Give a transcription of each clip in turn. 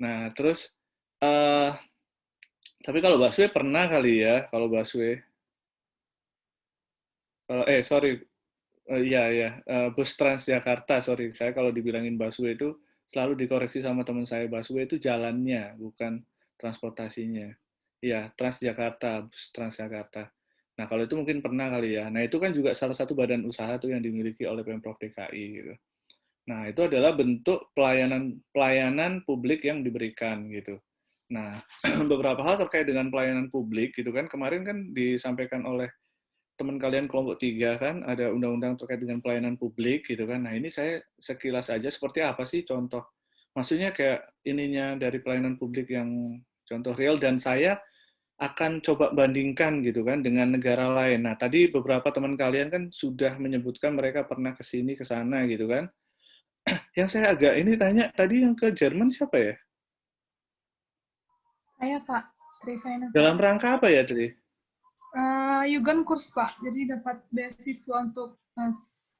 Nah, terus tapi kalau busway pernah kali ya, kalau busway. Kalau sorry, iya ya, bus Transjakarta, sorry. Saya kalau dibilangin busway itu selalu dikoreksi sama teman saya, busway itu jalannya, bukan transportasinya. Iya, Transjakarta, bus Transjakarta. Nah, kalau itu mungkin pernah kali ya. Nah, itu kan juga salah satu badan usaha tuh yang dimiliki oleh Pemprov DKI gitu. Nah, itu adalah bentuk pelayanan publik yang diberikan gitu. Nah, beberapa hal terkait dengan pelayanan publik gitu kan, kemarin kan disampaikan oleh teman kalian kelompok 3 kan, ada undang-undang terkait dengan pelayanan publik gitu kan. Nah, ini saya sekilas aja seperti apa sih contoh. Maksudnya kayak ininya dari pelayanan publik yang contoh real, dan saya akan coba bandingkan gitu kan dengan negara lain. Nah, tadi beberapa teman kalian kan sudah menyebutkan mereka pernah ke sini, ke sana gitu kan. Yang saya agak ini tanya, tadi yang ke Jerman siapa ya? Saya Pak, Trivena Pak. Dalam rangka apa ya, Tri? Yugan kurs Pak, jadi dapat beasiswa untuk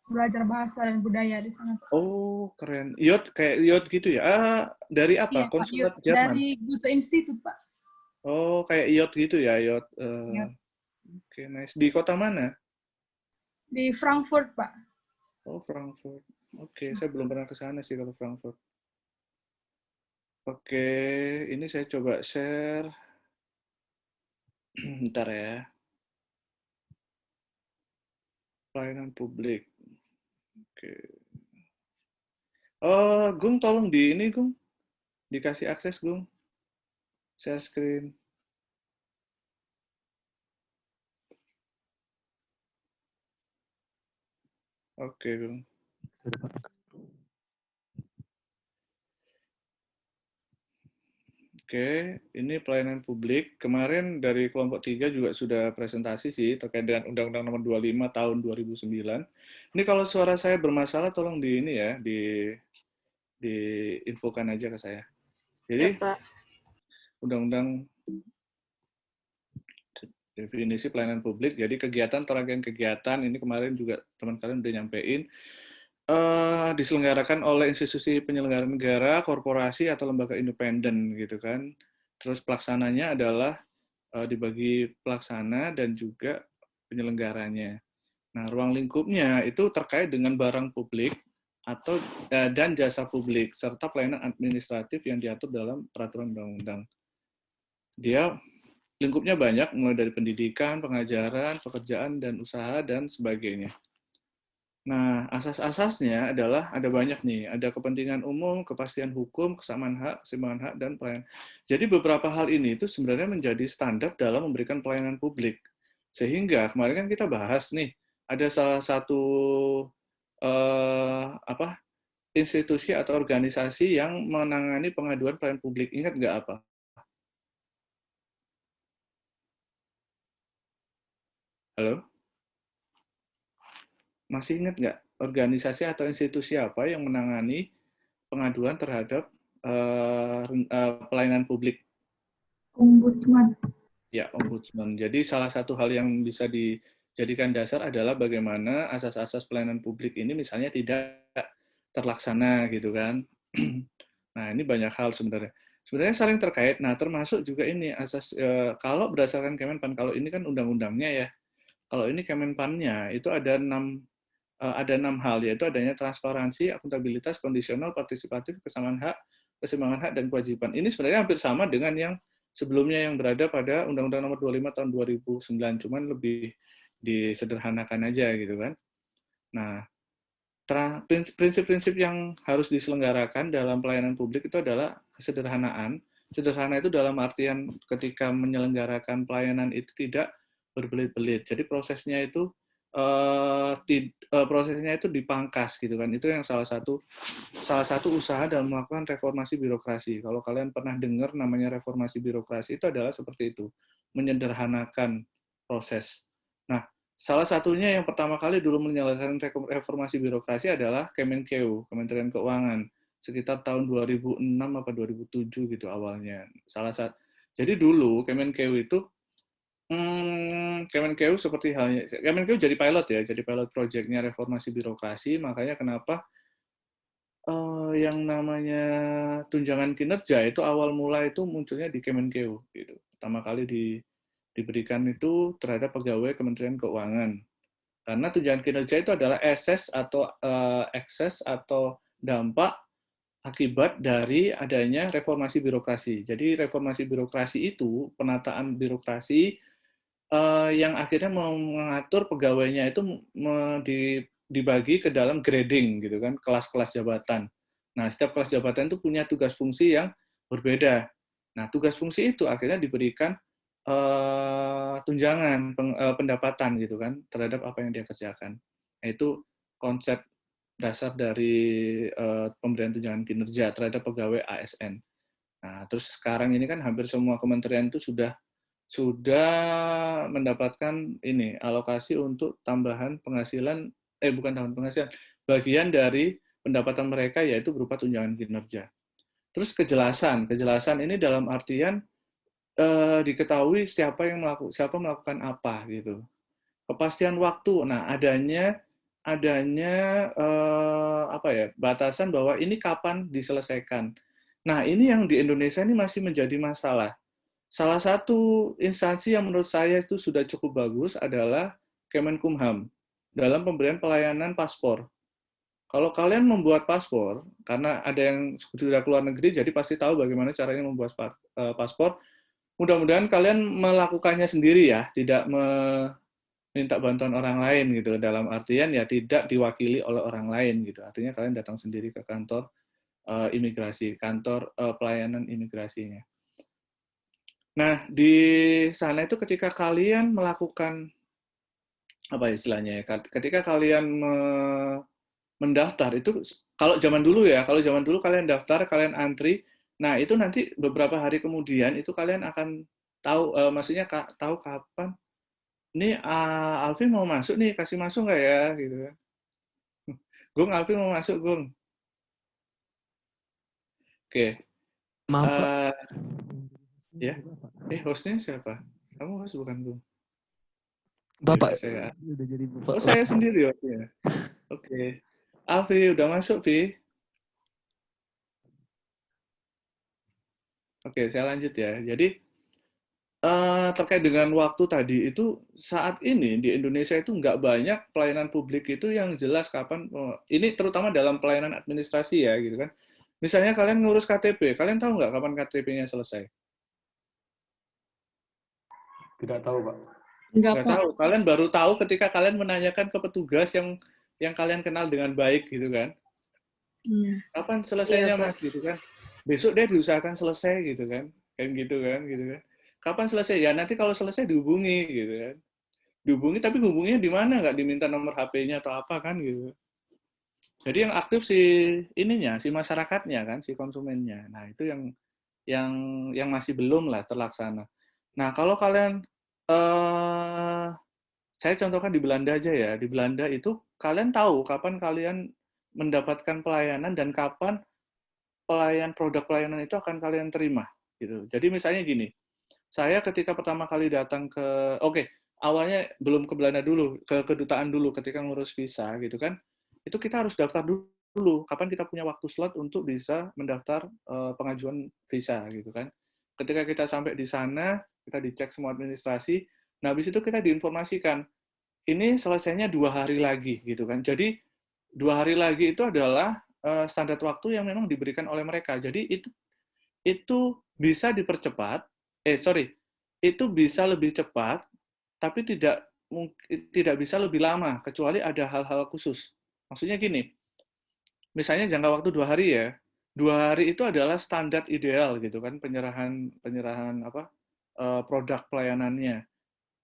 belajar bahasa dan budaya di sana Pak. Oh, keren. Iot, kayak Iot gitu ya? Dari Iya apa? Pak, Konsulat Jerman? dari Goethe Institut Pak. Oh, kayak Iot gitu ya, Iot. Ya, Oke, nice. Di kota mana? di Frankfurt Pak. Oh, Frankfurt. Oke, saya belum pernah ke sana sih kalau Frankfurt. Oke, ini saya coba share. Bentar ya. Pelayanan publik. Oke. Oh, Gung, tolong di ini, Gung. Dikasih akses, Gung. Share screen. Oke, Gung. Oke, ini pelayanan publik. Kemarin dari kelompok 3 juga sudah presentasi sih terkait dengan Undang-Undang Nomor 25 tahun 2009. Ini kalau suara saya bermasalah tolong di ini ya, diinfokan aja ke saya. Ya, Jadi, Pak. Undang-Undang definisi pelayanan publik, jadi kegiatan atau rangkaian kegiatan, ini kemarin juga teman kalian udah nyampein, diselenggarakan oleh institusi penyelenggara negara, korporasi, atau lembaga independen gitu kan. Terus pelaksananya adalah dibagi pelaksana dan juga penyelenggaranya. Nah, ruang lingkupnya itu terkait dengan barang publik atau dan jasa publik serta pelayanan administratif yang diatur dalam peraturan undang-undang. Dia lingkupnya banyak, mulai dari pendidikan, pengajaran, pekerjaan, dan usaha, dan sebagainya. Nah, asas-asasnya adalah ada banyak nih, ada kepentingan umum, kepastian hukum, keseimbangan hak, dan pelayanan. Jadi beberapa hal ini itu sebenarnya menjadi standar dalam memberikan pelayanan publik. Sehingga kemarin kan kita bahas nih, ada salah satu institusi atau organisasi yang menangani pengaduan pelayanan publik. Ingat nggak apa? Halo? Masih ingat nggak organisasi atau institusi apa yang menangani pengaduan terhadap pelayanan publik? Ombudsman. Ya, ombudsman. Jadi salah satu hal yang bisa dijadikan dasar adalah bagaimana asas-asas pelayanan publik ini misalnya tidak terlaksana gitu kan. Nah, ini banyak hal sebenarnya. Sebenarnya saling terkait. Nah, termasuk juga ini asas kalau berdasarkan Kemenpan, kalau ini kan undang-undangnya ya. Kalau ini Kemenpannya itu ada 6 hal, yaitu adanya transparansi, akuntabilitas, kondisional, partisipatif, keseimbangan hak, dan kewajiban. Ini sebenarnya hampir sama dengan yang sebelumnya yang berada pada Undang-Undang Nomor 25 tahun 2009, cuman lebih disederhanakan aja gitu kan. Nah, prinsip-prinsip yang harus diselenggarakan dalam pelayanan publik itu adalah kesederhanaan. Sederhana itu dalam artian ketika menyelenggarakan pelayanan itu tidak berbelit-belit. Jadi prosesnya itu dipangkas gitu kan. Itu yang salah satu usaha dalam melakukan reformasi birokrasi. Kalau kalian pernah dengar namanya reformasi birokrasi, itu adalah seperti itu, menyederhanakan proses. Nah, salah satunya yang pertama kali dulu menyelesaikan reformasi birokrasi adalah Kemenkeu, Kementerian Keuangan, sekitar tahun 2006 atau 2007 gitu awalnya. Jadi dulu Kemenkeu itu Kemenkeu seperti halnya Kemenkeu jadi pilot ya, jadi pilot projectnya reformasi birokrasi, makanya kenapa Yang namanya tunjangan kinerja itu awal mula itu munculnya di Kemenkeu gitu. Pertama kali diberikan itu terhadap pegawai Kementerian Keuangan. Karena tunjangan kinerja itu adalah ekses atau dampak akibat dari adanya reformasi birokrasi. Jadi reformasi birokrasi itu penataan birokrasi yang akhirnya mengatur pegawainya itu dibagi ke dalam grading gitu kan, kelas-kelas jabatan. Nah, setiap kelas jabatan itu punya tugas fungsi yang berbeda. Nah, tugas fungsi itu akhirnya diberikan tunjangan pendapatan gitu kan terhadap apa yang dia kerjakan. Nah, itu konsep dasar dari pemberian tunjangan kinerja terhadap pegawai ASN. Nah, terus sekarang ini kan hampir semua kementerian itu sudah mendapatkan ini alokasi untuk tambahan penghasilan, bukan tambahan penghasilan, bagian dari pendapatan mereka yaitu berupa tunjangan kinerja. Terus kejelasan ini dalam artian diketahui siapa melakukan apa gitu. Kepastian waktu, nah adanya apa ya batasan bahwa ini kapan diselesaikan. Nah ini yang di Indonesia ini masih menjadi masalah. Salah satu instansi yang menurut saya itu sudah cukup bagus adalah Kemenkumham dalam pemberian pelayanan paspor. Kalau kalian membuat paspor, karena ada yang sudah keluar negeri, jadi pasti tahu bagaimana caranya membuat paspor. Mudah-mudahan kalian melakukannya sendiri ya, tidak meminta bantuan orang lain gitu. Dalam artian ya tidak diwakili oleh orang lain gitu. Artinya kalian datang sendiri ke kantor imigrasi, kantor pelayanan imigrasinya. Nah, di sana itu ketika kalian melakukan apa istilahnya ya? Ketika kalian mendaftar itu kalau zaman dulu kalian daftar, kalian antri, nah itu nanti beberapa hari kemudian itu kalian akan tahu maksudnya tahu kapan nih Alfi mau masuk nih, kasih masuk nggak ya gitu kan. Gung, Alfi mau masuk, Gung. Oke. Maaf, Pak. Ya. Hostnya siapa? Kamu host bukan, Gung? Bapak. Saya. Udah jadi Bapak. Oh, saya sendiri hostnya. Oke. Alfi, udah masuk, Vi? Oke, saya lanjut ya. Jadi, terkait dengan waktu tadi, itu saat ini di Indonesia itu nggak banyak pelayanan publik itu yang jelas kapan, ini terutama dalam pelayanan administrasi ya, gitu kan. Misalnya kalian ngurus KTP, kalian tahu nggak kapan KTP-nya selesai? Tidak tahu, Pak. Nggak tahu. Kalian baru tahu ketika kalian menanyakan ke petugas yang kalian kenal dengan baik, gitu kan. Kapan selesainya, Mas, gitu kan. Besok deh diusahakan selesai, gitu kan. Gitu kan. Kapan selesai? Ya nanti kalau selesai dihubungi, gitu kan. Dihubungi, tapi hubunginya di mana? Nggak diminta nomor HP-nya atau apa kan, gitu. Jadi yang aktif si masyarakatnya kan, si konsumennya. Nah, itu yang masih belum lah terlaksana. Nah, kalau kalian saya contohkan di Belanda aja ya. Di Belanda itu kalian tahu kapan kalian mendapatkan pelayanan dan kapan produk pelayanan itu akan kalian terima gitu. Jadi misalnya gini, saya ketika pertama kali datang awalnya belum ke Belanda dulu, ke kedutaan dulu ketika ngurus visa gitu kan. Itu kita harus daftar dulu kapan kita punya waktu slot untuk bisa mendaftar pengajuan visa gitu kan. Ketika kita sampai di sana, kita dicek semua administrasi. Nah, habis itu kita diinformasikan ini selesainya 2 hari lagi gitu kan. Jadi 2 hari lagi itu adalah standar waktu yang memang diberikan oleh mereka. Jadi itu bisa dipercepat, itu bisa lebih cepat, tapi tidak bisa lebih lama kecuali ada hal-hal khusus. Maksudnya gini, misalnya jangka waktu 2 hari ya, 2 hari itu adalah standar ideal gitu kan penyerahan produk pelayanannya.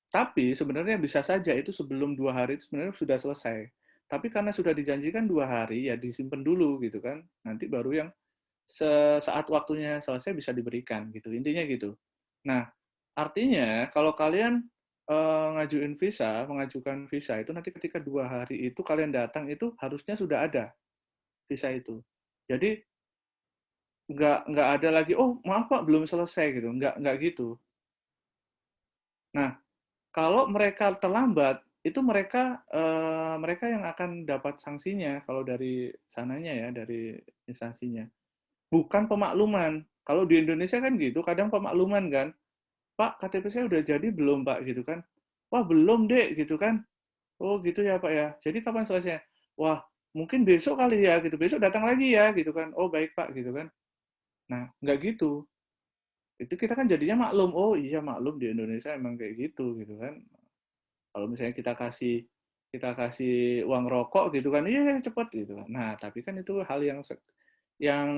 Tapi sebenarnya bisa saja itu sebelum 2 hari itu sebenarnya sudah selesai. Tapi karena sudah dijanjikan 2 hari, ya disimpan dulu gitu kan. Nanti baru yang saat waktunya selesai bisa diberikan gitu. Intinya gitu. Nah, artinya kalau kalian mengajukan visa itu nanti ketika 2 hari itu kalian datang itu harusnya sudah ada visa itu. Jadi nggak ada lagi, oh maaf Pak belum selesai gitu. Nggak gitu. Nah, kalau mereka terlambat, itu mereka yang akan dapat sanksinya kalau dari sananya ya, dari instansinya. Bukan pemakluman. Kalau di Indonesia kan gitu, kadang pemakluman kan. Pak, KTP saya udah jadi belum, Pak? Gitu kan. Wah, belum, Dek, gitu kan. Oh, gitu ya, Pak ya. Jadi kapan selesainya? Wah, mungkin besok kali ya, gitu. Besok datang lagi ya, gitu kan. Oh, baik, Pak, gitu kan. Nah, nggak gitu. Itu kita kan jadinya maklum. Oh, iya maklum di Indonesia emang kayak gitu kan. Kalau misalnya kita kasih uang rokok gitu kan, iya cepet gitu kan. Nah, tapi kan itu hal yang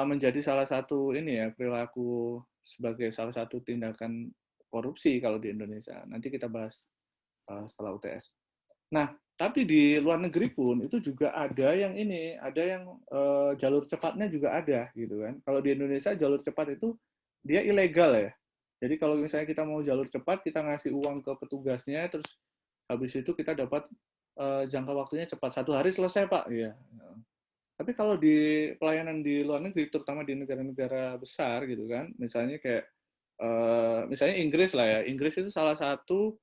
menjadi salah satu ini ya, perilaku sebagai salah satu tindakan korupsi kalau di Indonesia. Nanti kita bahas setelah UTS. Nah, tapi di luar negeri pun itu juga ada yang ini, ada yang jalur cepatnya juga ada gitu kan. Kalau di Indonesia jalur cepat itu dia ilegal ya. Jadi kalau misalnya kita mau jalur cepat, kita ngasih uang ke petugasnya, terus habis itu kita dapat jangka waktunya cepat, 1 hari selesai Pak. Iya. Tapi kalau di pelayanan di luar negeri, terutama di negara-negara besar gitu kan, misalnya kayak misalnya Inggris lah ya. Inggris itu salah satu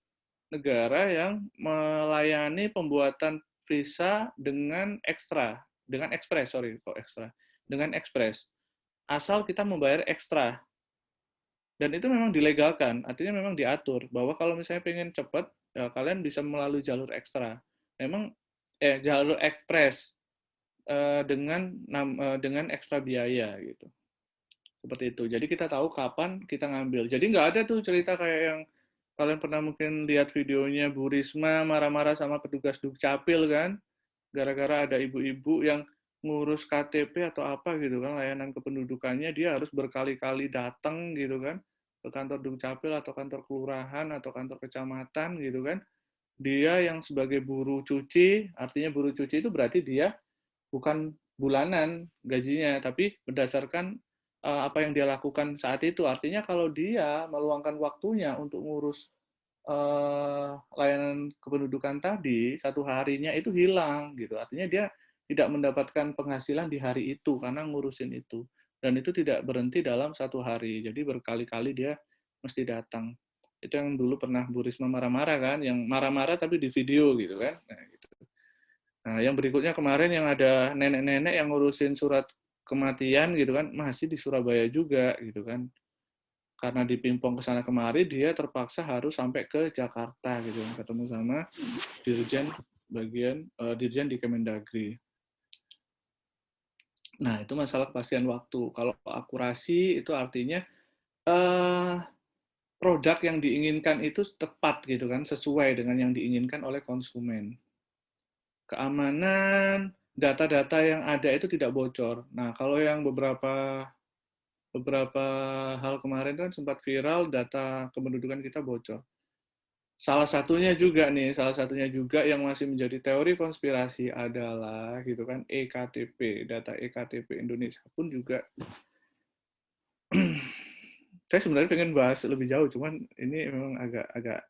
negara yang melayani pembuatan visa dengan ekspres. Asal kita membayar ekstra. Dan itu memang dilegalkan, artinya memang diatur bahwa kalau misalnya pengen cepat, ya kalian bisa melalui jalur ekstra. Memang jalur ekspres dengan ekstra biaya gitu. Seperti itu. Jadi kita tahu kapan kita ngambil. Jadi nggak ada tuh cerita kayak yang kalian pernah mungkin lihat videonya Bu Risma marah-marah sama petugas Dukcapil kan, gara-gara ada ibu-ibu yang ngurus KTP atau apa gitu kan, layanan kependudukannya dia harus berkali-kali datang gitu kan ke kantor Dukcapil atau kantor kelurahan atau kantor kecamatan gitu kan. Dia yang sebagai buruh cuci, artinya buruh cuci itu berarti dia bukan bulanan gajinya, tapi berdasarkan apa yang dia lakukan saat itu. Artinya kalau dia meluangkan waktunya untuk ngurus layanan kependudukan tadi, 1 harinya itu hilang gitu. Artinya dia tidak mendapatkan penghasilan di hari itu karena ngurusin itu. Dan itu tidak berhenti dalam 1 hari. Jadi berkali-kali dia mesti datang. Itu yang dulu pernah Bu Risma marah-marah kan, yang marah-marah tapi di video gitu kan. Nah, gitu. Nah, yang berikutnya kemarin yang ada nenek-nenek yang ngurusin surat kematian gitu kan, masih di Surabaya juga gitu kan. Karena dipimpong ke sana kemari, dia terpaksa harus sampai ke Jakarta gitu, ketemu sama dirjen di Kemendagri. Nah, itu masalah kepastian waktu. Kalau akurasi itu artinya produk yang diinginkan itu tepat gitu kan, sesuai dengan yang diinginkan oleh konsumen. Keamanan, data-data yang ada itu tidak bocor. Nah, kalau yang beberapa hal kemarin kan sempat viral data kependudukan kita bocor. Salah satunya juga yang masih menjadi teori konspirasi adalah gitu kan EKTP, data EKTP Indonesia pun juga saya sebenarnya pengen bahas lebih jauh, cuman ini memang agak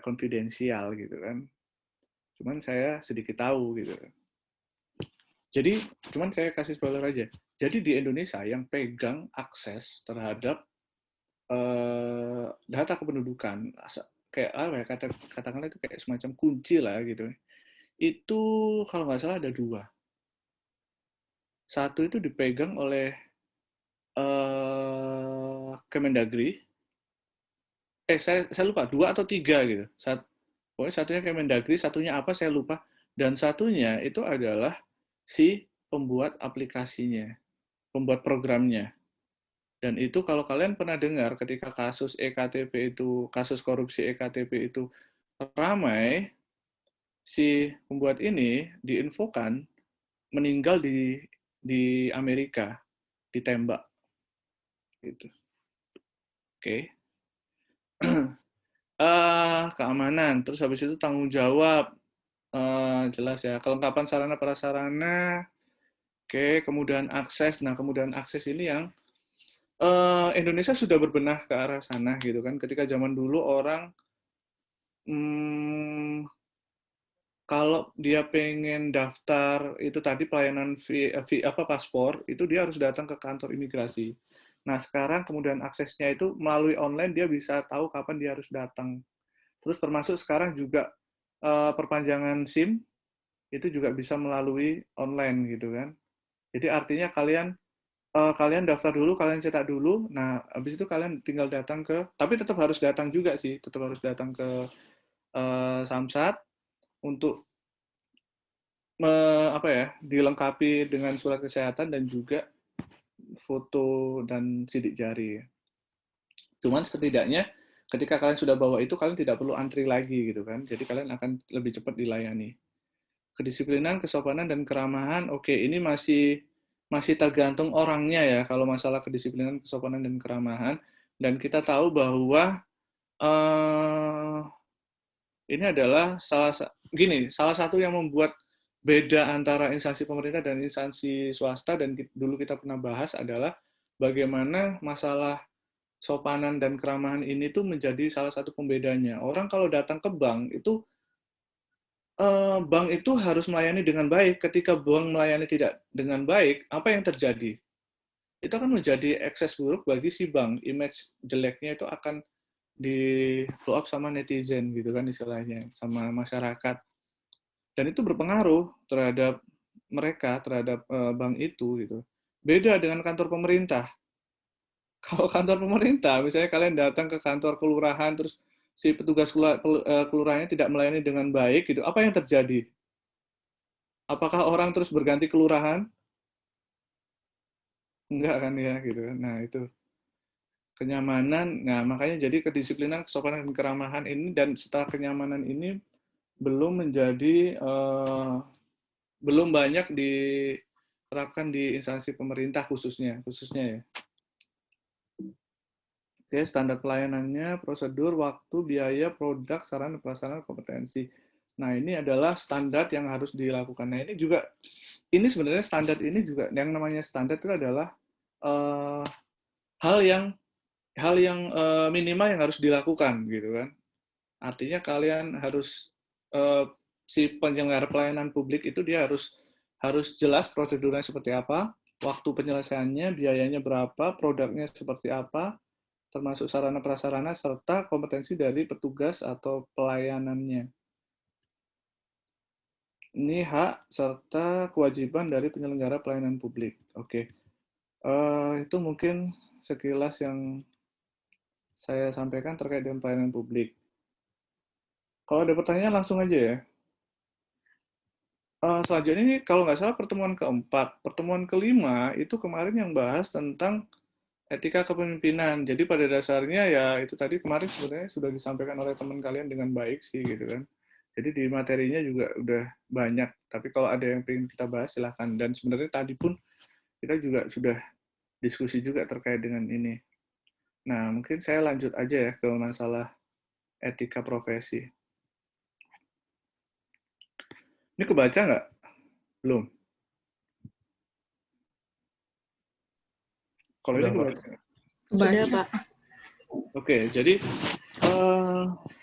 konfidensial gitu kan. Cuman saya sedikit tahu gitu. Jadi, cuman saya kasih spoiler aja. Jadi di Indonesia yang pegang akses terhadap data kependudukan, kayak apa ya, katakanlah itu kayak semacam kunci lah gitu. Itu kalau nggak salah ada 2. Satu itu dipegang oleh Kemendagri. Saya lupa, 2 atau 3 gitu. Pokoknya satunya Kemendagri, satunya apa saya lupa. Dan satunya itu adalah si pembuat aplikasinya, pembuat programnya. Dan itu kalau kalian pernah dengar ketika kasus korupsi EKTP itu ramai, si pembuat ini diinfokan meninggal di Amerika, ditembak. Gitu. Oke. Keamanan, terus habis itu tanggung jawab, jelas ya, kelengkapan sarana prasarana, oke, kemudahan akses. Nah, kemudahan akses ini yang Indonesia sudah berbenah ke arah sana gitu kan. Ketika zaman dulu orang kalau dia pengen daftar itu tadi pelayanan paspor, itu dia harus datang ke kantor imigrasi. Nah, sekarang kemudian aksesnya itu melalui online dia bisa tahu kapan dia harus datang. Terus termasuk sekarang juga perpanjangan SIM itu juga bisa melalui online gitu kan. Jadi artinya kalian daftar dulu, kalian cetak dulu. Nah, habis itu kalian tinggal datang tapi tetap harus datang juga sih, tetap harus datang ke Samsat untuk dilengkapi dengan surat kesehatan dan juga foto dan sidik jari. Cuman setidaknya ketika kalian sudah bawa itu, kalian tidak perlu antri lagi gitu kan. Jadi kalian akan lebih cepat dilayani. Kedisiplinan, kesopanan, dan keramahan, oke, ini masih tergantung orangnya ya, kalau masalah kedisiplinan, kesopanan, dan keramahan. Dan kita tahu bahwa ini adalah salah satu yang membuat beda antara instansi pemerintah dan instansi swasta, dan dulu kita pernah bahas adalah bagaimana masalah sopanan dan keramahan ini tuh menjadi salah satu pembedanya. Orang kalau datang ke bank itu harus melayani dengan baik. Ketika bank melayani tidak dengan baik, apa yang terjadi? Itu akan menjadi ekses buruk bagi si bank. Image jeleknya itu akan di blow up sama netizen gitu kan istilahnya, sama masyarakat. Dan itu berpengaruh terhadap mereka, terhadap bank itu gitu. Beda dengan kantor pemerintah. Kalau kantor pemerintah, misalnya kalian datang ke kantor kelurahan, terus si petugas kelurahannya tidak melayani dengan baik, gitu. Apa yang terjadi? Apakah orang terus berganti kelurahan? Enggak kan ya, gitu. Nah itu kenyamanan. Nah makanya jadi kedisiplinan, kesopanan, dan keramahan ini, dan setelah kenyamanan ini belum menjadi belum banyak diterapkan di instansi pemerintah khususnya ya. Oke, standar pelayanannya, prosedur, waktu, biaya, produk, sarana, prasarana, kompetensi. Nah, ini adalah standar yang harus dilakukan. Nah, ini sebenarnya standar ini juga, yang namanya standar itu adalah hal yang minimal yang harus dilakukan, gitu kan. Artinya kalian harus, si penyelenggara pelayanan publik itu dia harus jelas prosedurnya seperti apa, waktu penyelesaiannya, biayanya berapa, produknya seperti apa, termasuk sarana-prasarana, serta kompetensi dari petugas atau pelayanannya. Ini hak serta kewajiban dari penyelenggara pelayanan publik. Oke. Itu mungkin sekilas yang saya sampaikan terkait dengan pelayanan publik. Kalau ada pertanyaan langsung aja ya. Selanjutnya ini kalau nggak salah pertemuan keempat. Pertemuan kelima itu kemarin yang bahas tentang etika kepemimpinan. Jadi pada dasarnya ya itu tadi kemarin sebenarnya sudah disampaikan oleh teman kalian dengan baik sih gitu kan. Jadi di materinya juga udah banyak. Tapi kalau ada yang ingin kita bahas silahkan. Dan sebenarnya tadi pun kita juga sudah diskusi juga terkait dengan ini. Nah mungkin saya lanjut aja ya ke masalah etika profesi. Ini kebaca nggak? Belum. Kalau ini kebaca nggak? Sudah, Pak. Oke, jadi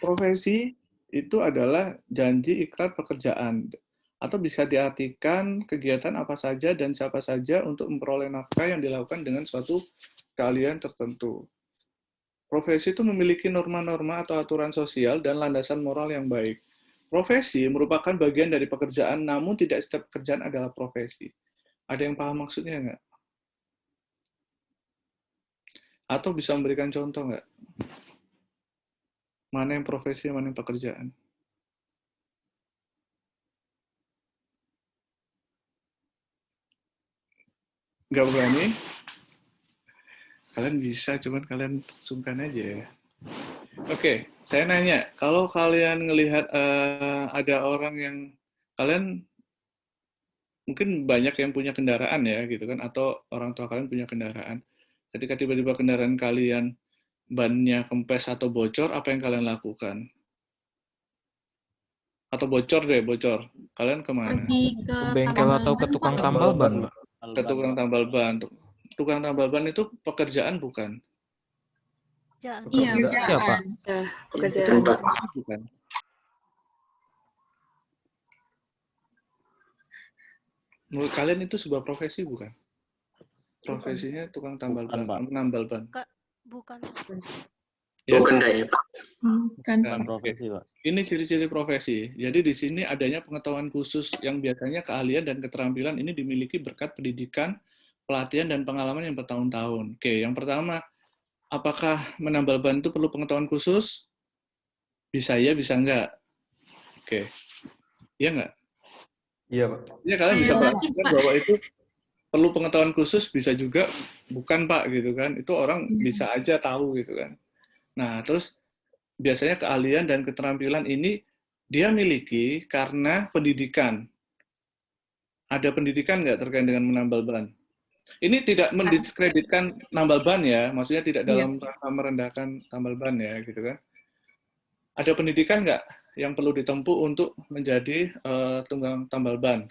profesi itu adalah janji ikrar pekerjaan, atau bisa diartikan kegiatan apa saja dan siapa saja untuk memperoleh nafkah yang dilakukan dengan suatu keahlian tertentu. Profesi itu memiliki norma-norma atau aturan sosial dan landasan moral yang baik. Profesi merupakan bagian dari pekerjaan, namun tidak setiap pekerjaan adalah profesi. Ada yang paham maksudnya nggak? Atau bisa memberikan contoh nggak? Mana yang profesi, mana yang pekerjaan? Nggak berani? Kalian bisa, cuman kalian sungkan aja ya. Oke, saya nanya, kalau kalian ngelihat ada orang yang kalian mungkin banyak yang punya kendaraan ya gitu kan, atau orang tua kalian punya kendaraan. Ketika tiba-tiba kendaraan kalian bannya kempes atau bocor, apa yang kalian lakukan? Atau bocor deh, bocor. Kalian kemana? Pergi Ke bengkel atau ke tukang tambal ban, Pak? Ke tukang tambal ban. Tukang tambal ban itu pekerjaan bukan? Iya, Iya, Pak. pekerjaan. Bukan. Menurut kalian itu sebuah profesi bukan? Profesinya tukang tambal ban, menambal ban. Bukan. Ya. Bukan kayaknya, Pak. Bukan. Bukan profesi, Pak. Ini ciri-ciri profesi. Jadi di sini adanya pengetahuan khusus yang biasanya keahlian dan keterampilan ini dimiliki berkat pendidikan, pelatihan, dan pengalaman yang bertahun-tahun. Oke, yang pertama, apakah menambal ban itu perlu pengetahuan khusus? Bisa ya, bisa enggak. Oke, iya enggak? Iya, Pak. Ya, kalian bisa Iya. perhatikan bahwa itu perlu pengetahuan khusus, bisa juga bukan, Pak, gitu kan. Itu orang bisa aja tahu, gitu kan. Nah, terus biasanya keahlian dan keterampilan ini dia miliki karena pendidikan. Ada pendidikan nggak terkait dengan menambal ban? Ini tidak mendiskreditkan nambal ban ya, maksudnya tidak dalam rangka merendahkan tambal ban ya, gitu kan. Ada pendidikan nggak yang perlu ditempuh untuk menjadi tunggang tambal ban?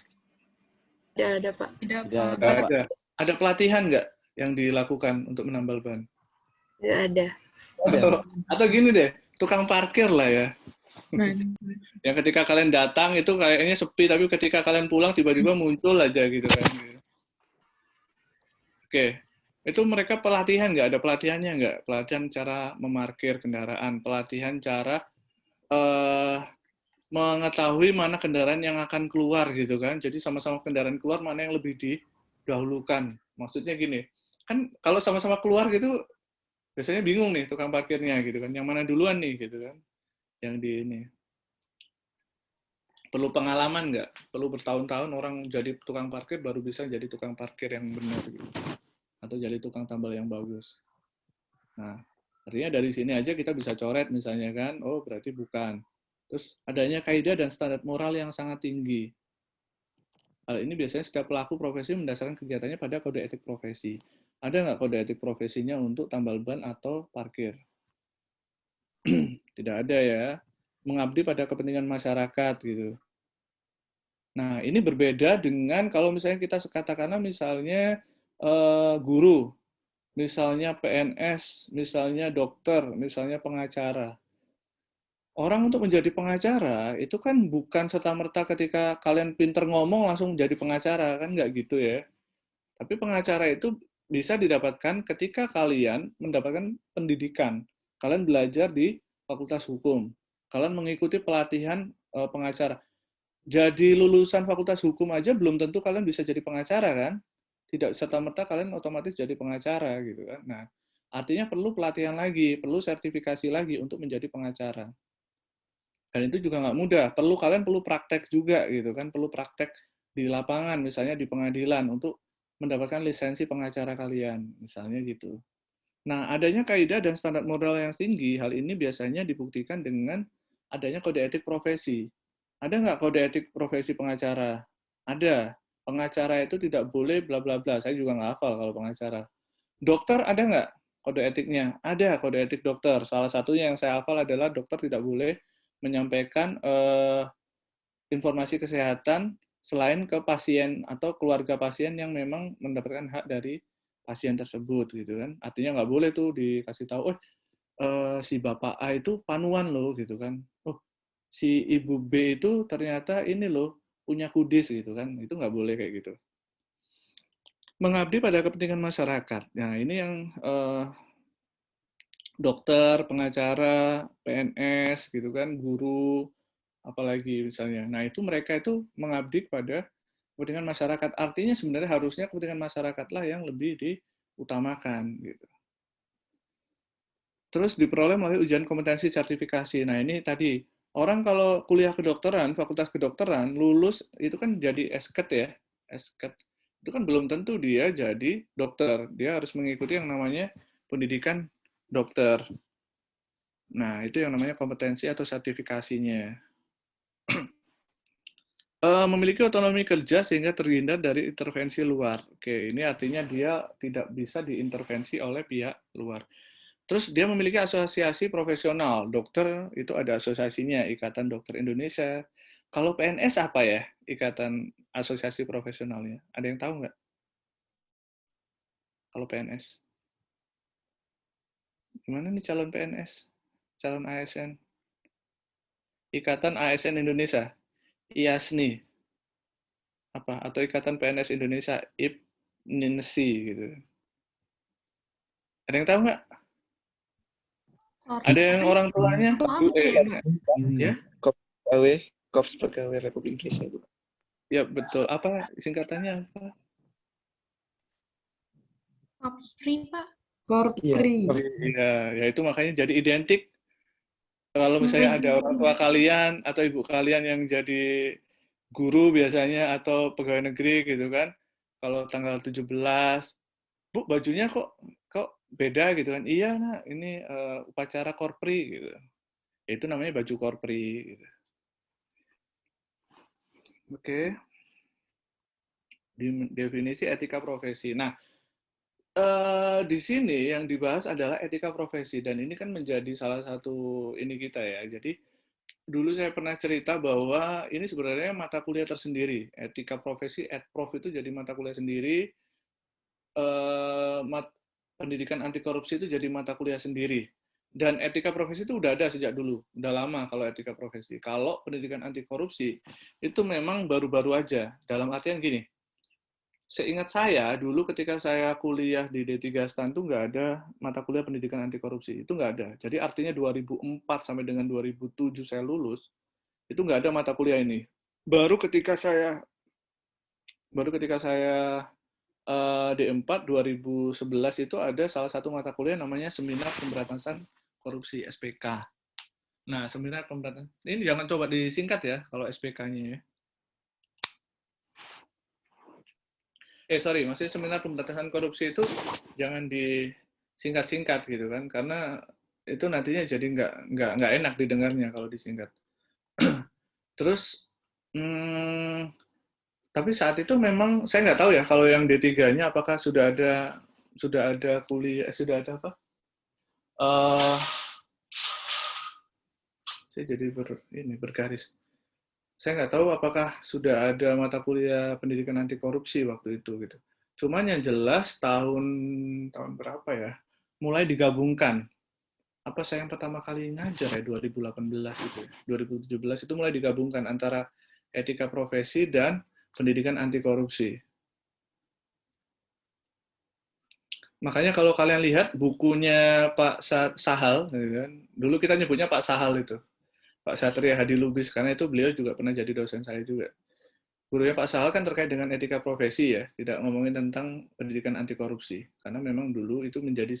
Tidak ada, Pak. Tidak, Tidak Pak. Nggak ada. Ada pelatihan nggak yang dilakukan untuk menambal ban? Tidak ada. Atau gini deh, tukang parkir lah ya. Nah, Yang ketika kalian datang itu kayaknya sepi, tapi ketika kalian pulang tiba-tiba muncul aja gitu kan. Oke, itu mereka pelatihan nggak? Ada pelatihannya nggak? Pelatihan cara memarkir kendaraan, pelatihan cara mengetahui mana kendaraan yang akan keluar gitu kan. Jadi sama-sama kendaraan keluar mana yang lebih didahulukan. Maksudnya gini, kan kalau sama-sama keluar gitu biasanya bingung nih tukang parkirnya gitu kan. Yang mana duluan nih gitu kan. Yang di ini. Perlu pengalaman nggak? Perlu bertahun-tahun orang jadi tukang parkir baru bisa jadi tukang parkir yang benar gitu. Atau jadi tukang tambal yang bagus. Nah, artinya dari sini aja kita bisa coret misalnya kan, oh berarti bukan. Terus adanya kaidah dan standar moral yang sangat tinggi. Hal ini biasanya setiap pelaku profesi mendasarkan kegiatannya pada kode etik profesi. Ada nggak kode etik profesinya untuk tambal ban atau parkir? Tidak ada ya. Mengabdi pada kepentingan masyarakat gitu. Nah, ini berbeda dengan kalau misalnya kita katakanlah misalnya guru, misalnya PNS, misalnya dokter, misalnya pengacara. Orang untuk menjadi pengacara itu kan bukan serta-merta ketika kalian pinter ngomong langsung jadi pengacara, kan nggak gitu ya. Tapi pengacara itu bisa didapatkan ketika kalian mendapatkan pendidikan. Kalian belajar di Fakultas Hukum. Kalian mengikuti pelatihan pengacara. Jadi lulusan Fakultas Hukum aja belum tentu kalian bisa jadi pengacara kan? Tidak serta-merta kalian otomatis jadi pengacara gitu kan. Nah, artinya perlu pelatihan lagi, perlu sertifikasi lagi untuk menjadi pengacara. Dan itu juga nggak mudah. Kalian perlu praktek juga gitu kan, perlu praktek di lapangan, misalnya di pengadilan untuk mendapatkan lisensi pengacara kalian, misalnya gitu. Nah, adanya kaidah dan standar moral yang tinggi, hal ini biasanya dibuktikan dengan adanya kode etik profesi. Ada nggak kode etik profesi pengacara? Ada. Pengacara itu tidak boleh bla bla bla. Saya juga nggak hafal kalau pengacara. Dokter ada nggak kode etiknya? Ada kode etik dokter. Salah satunya yang saya hafal adalah dokter tidak boleh menyampaikan informasi kesehatan selain ke pasien atau keluarga pasien yang memang mendapatkan hak dari pasien tersebut gitu kan. Artinya nggak boleh tuh dikasih tahu, si bapak A itu panuan loh gitu kan. Oh, si ibu B itu ternyata ini loh punya kudis gitu kan. Itu nggak boleh kayak gitu. Mengabdi pada kepentingan masyarakat. Nah, ini yang dokter, pengacara, PNS gitu kan, guru, apalagi misalnya. Nah, itu mereka itu mengabdi kepada kepentingan masyarakat. Artinya sebenarnya harusnya kepentingan masyarakatlah yang lebih diutamakan gitu. Terus diperoleh melalui ujian kompetensi sertifikasi. Nah, ini tadi orang kalau kuliah kedokteran, fakultas kedokteran, lulus itu kan jadi esket ya. Esket. Itu kan belum tentu dia jadi dokter. Dia harus mengikuti yang namanya pendidikan dokter. Nah, itu yang namanya kompetensi atau sertifikasinya. Memiliki otonomi kerja sehingga terhindar dari intervensi luar. Oke, ini artinya dia tidak bisa diintervensi oleh pihak luar. Terus dia memiliki asosiasi profesional. Dokter itu ada asosiasinya, Ikatan Dokter Indonesia. Kalau PNS apa ya ikatan asosiasi profesionalnya? Ada yang tahu nggak? Kalau PNS. Gimana nih calon PNS? Calon ASN? Ikatan ASN Indonesia. IASNI. Apa? Atau Ikatan PNS Indonesia. IPNINSI gitu. Ada yang tahu nggak? Ada yang orang tuanya ya? Korps Pegawai Republik Indonesia itu. Ya betul. Apa singkatannya apa? Korpri, Pak. Korpri. Iya, ya itu makanya jadi identik. Kalau misalnya ada orang tua kalian atau ibu kalian yang jadi guru biasanya atau pegawai negeri gitu kan, kalau tanggal 17, Bu bajunya kok beda gitu kan? Iya, nah ini upacara korpri gitu. Itu namanya baju korpri. Gitu. Oke. Definisi etika profesi. Nah, di sini yang dibahas adalah etika profesi dan ini kan menjadi salah satu ini kita ya. Jadi dulu saya pernah cerita bahwa ini sebenarnya mata kuliah tersendiri. Etika profesi, EdProf itu jadi mata kuliah sendiri. Pendidikan anti korupsi itu jadi mata kuliah sendiri. Dan etika profesi itu udah ada sejak dulu, udah lama kalau etika profesi. Kalau pendidikan anti korupsi itu memang baru-baru aja. Dalam artian gini, seingat saya, dulu ketika saya kuliah di D3 STAN itu nggak ada mata kuliah pendidikan anti korupsi. Itu nggak ada. Jadi artinya 2004 sampai dengan 2007 saya lulus, itu nggak ada mata kuliah ini. Baru ketika saya D4 2011 itu ada salah satu mata kuliah namanya Seminar Pemberantasan Korupsi, SPK. Nah, Seminar Pemberantasan, ini jangan coba disingkat ya, kalau SPK-nya ya. Maksudnya Seminar Pemberantasan Korupsi itu jangan disingkat-singkat gitu kan, karena itu nantinya jadi nggak enak didengarnya kalau disingkat. Terus, tapi saat itu memang saya nggak tahu ya kalau yang D3-nya apakah sudah ada kuliah, sudah ada apa? Saya jadi bergaris. Saya nggak tahu apakah sudah ada mata kuliah pendidikan anti korupsi waktu itu gitu. Cuman yang jelas tahun berapa ya? Mulai digabungkan. Apa saya yang pertama kali ngajar ya 2018 itu ya. 2017 itu mulai digabungkan antara etika profesi dan pendidikan anti korupsi. Makanya kalau kalian lihat bukunya Pak Sahal, dulu kita nyebutnya Pak Sahal itu, Pak Satria Hadi Lubis, karena itu beliau juga pernah jadi dosen saya juga. Gurunya Pak Sahal kan terkait dengan etika profesi ya, tidak ngomongin tentang pendidikan anti korupsi, karena memang dulu itu menjadi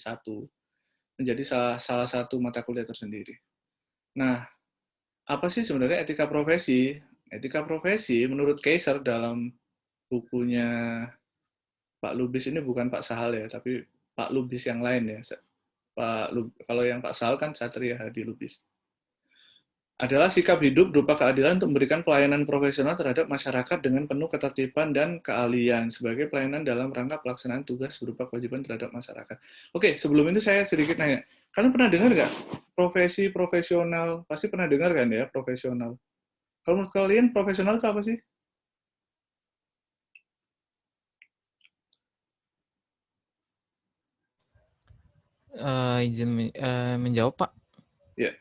salah satu mata kuliah tersendiri. Nah, apa sih sebenarnya etika profesi? Etika profesi menurut Kaiser dalam bukunya Pak Lubis ini bukan Pak Sahal ya, tapi Pak Lubis yang lain ya. Kalau yang Pak Sahal kan Satria Hadi Lubis. Adalah sikap hidup berupa keadilan untuk memberikan pelayanan profesional terhadap masyarakat dengan penuh ketertiban dan keahlian sebagai pelayanan dalam rangka pelaksanaan tugas berupa kewajiban terhadap masyarakat. Oke, sebelum itu saya sedikit nanya. Kalian pernah dengar nggak profesi profesional? Pasti pernah dengar kan ya, profesional. Kalau menurut kalian profesional itu apa sih? Izin menjawab, Pak. Ya.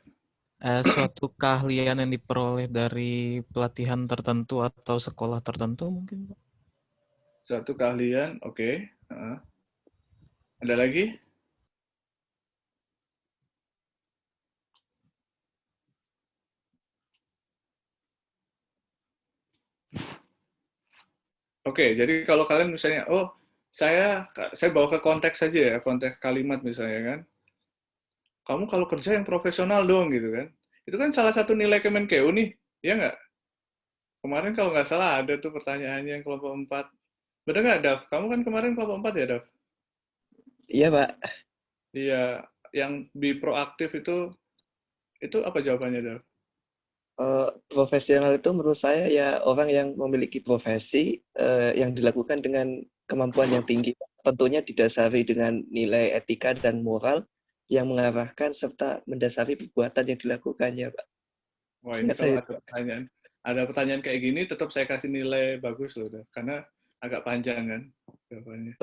Suatu keahlian yang diperoleh dari pelatihan tertentu atau sekolah tertentu mungkin, Pak? Suatu keahlian, oke. Ada lagi? Oke, jadi kalau kalian misalnya, saya bawa ke konteks saja ya, konteks kalimat misalnya kan. Kamu kalau kerja yang profesional dong gitu kan. Itu kan salah satu nilai Kemenkeu nih, ya nggak? Kemarin kalau nggak salah ada tuh pertanyaannya yang kelompok 4. Bener nggak, Dav? Kamu kan kemarin kelompok 4 ya, Dav? Iya, Pak. Iya, yang be proaktif itu apa jawabannya, Dav? Profesional itu menurut saya ya orang yang memiliki profesi yang dilakukan dengan kemampuan yang tinggi. Tentunya didasari dengan nilai etika dan moral yang mengarahkan serta mendasari perbuatan yang dilakukannya, Pak. Wah, ini kalau ada pertanyaan kayak gini, tetap saya kasih nilai bagus loh, Dav. Karena agak panjang kan jawabannya.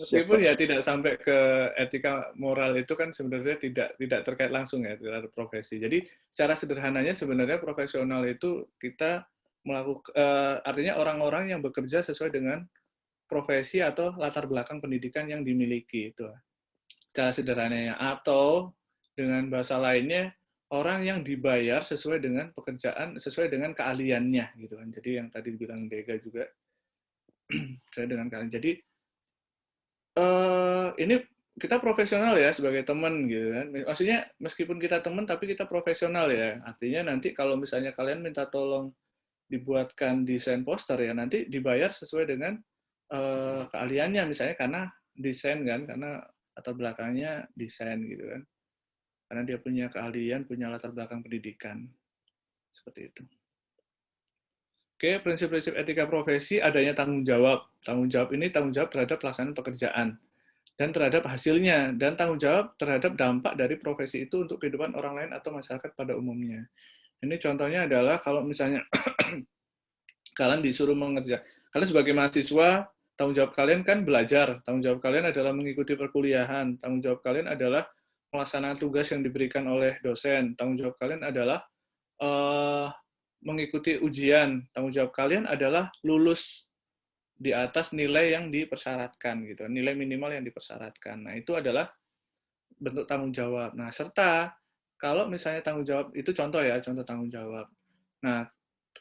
Meskipun ya tidak sampai ke etika moral itu kan sebenarnya tidak terkait langsung ya terhadap profesi. Jadi secara sederhananya sebenarnya profesional itu kita melakukan artinya orang-orang yang bekerja sesuai dengan profesi atau latar belakang pendidikan yang dimiliki itu. Secara sederhananya, atau Dengan bahasa lainnya, orang yang dibayar sesuai dengan pekerjaan, sesuai dengan keahliannya gitu kan. Jadi yang tadi bilang Dega juga sesuai dengan keahlian. Jadi ini kita profesional ya sebagai teman gitu kan. Maksudnya meskipun kita teman tapi kita profesional ya. Artinya nanti kalau misalnya kalian minta tolong dibuatkan desain poster ya nanti dibayar sesuai dengan keahliannya misalnya karena desain kan, karena latar belakangnya desain gitu kan. Karena dia punya keahlian, punya latar belakang pendidikan. Seperti itu. Oke, prinsip-prinsip etika profesi adanya tanggung jawab. Tanggung jawab ini tanggung jawab terhadap pelaksanaan pekerjaan dan terhadap hasilnya, dan tanggung jawab terhadap dampak dari profesi itu untuk kehidupan orang lain atau masyarakat pada umumnya. Ini contohnya adalah kalau misalnya kalian disuruh mengerjakan, kalian sebagai mahasiswa, tanggung jawab kalian kan belajar, tanggung jawab kalian adalah mengikuti perkuliahan, tanggung jawab kalian adalah melaksanakan tugas yang diberikan oleh dosen, tanggung jawab kalian adalah mengikuti ujian, tanggung jawab kalian adalah lulus di atas nilai yang dipersyaratkan gitu, nilai minimal yang dipersyaratkan. Nah, itu adalah bentuk tanggung jawab. Nah, serta kalau misalnya tanggung jawab itu contoh ya, contoh tanggung jawab. Nah,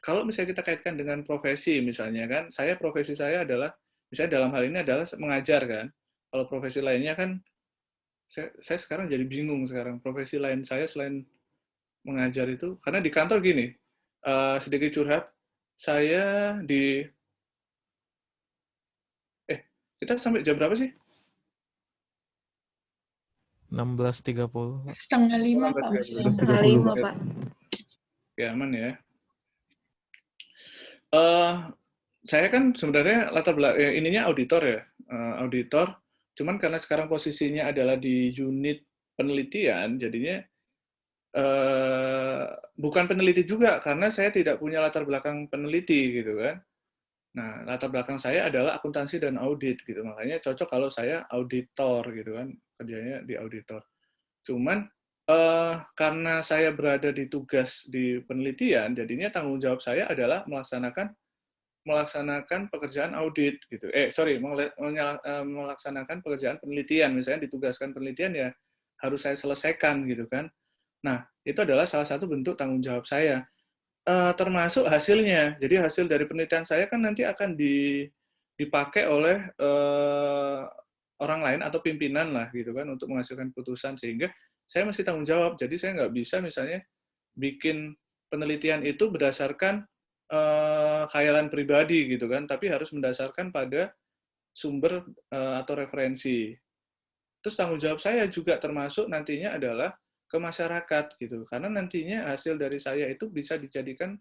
kalau misalnya kita kaitkan dengan profesi misalnya kan, profesi saya adalah misalnya dalam hal ini adalah mengajar kan. Kalau profesi lainnya kan saya sekarang jadi bingung sekarang profesi lain saya selain mengajar itu karena di kantor gini, sedikit curhat, saya di kita sampai jam berapa sih? 16.30. 4:30 Pak. Masih lama. 5, Pak. Ya, aman ya. Saya kan sebenarnya latar belakang ininya auditor ya, auditor. Cuman karena sekarang posisinya adalah di unit penelitian, jadinya bukan peneliti juga karena saya tidak punya latar belakang peneliti gitu kan. Nah, latar belakang saya adalah akuntansi dan audit gitu. Makanya cocok kalau saya auditor gitu kan, kerjanya di auditor. Cuman karena saya berada di tugas di penelitian, jadinya tanggung jawab saya adalah melaksanakan pekerjaan audit gitu. Melaksanakan pekerjaan penelitian. Misalnya ditugaskan penelitian ya harus saya selesaikan gitu kan. Nah, itu adalah salah satu bentuk tanggung jawab saya. Termasuk hasilnya. Jadi hasil dari penelitian saya kan nanti akan dipakai oleh orang lain atau pimpinan lah gitu kan untuk menghasilkan putusan, sehingga saya mesti tanggung jawab. Jadi saya nggak bisa misalnya bikin penelitian itu berdasarkan khayalan pribadi gitu kan, tapi harus mendasarkan pada sumber atau referensi. Terus tanggung jawab saya juga termasuk nantinya adalah ke masyarakat gitu, karena nantinya hasil dari saya itu bisa dijadikan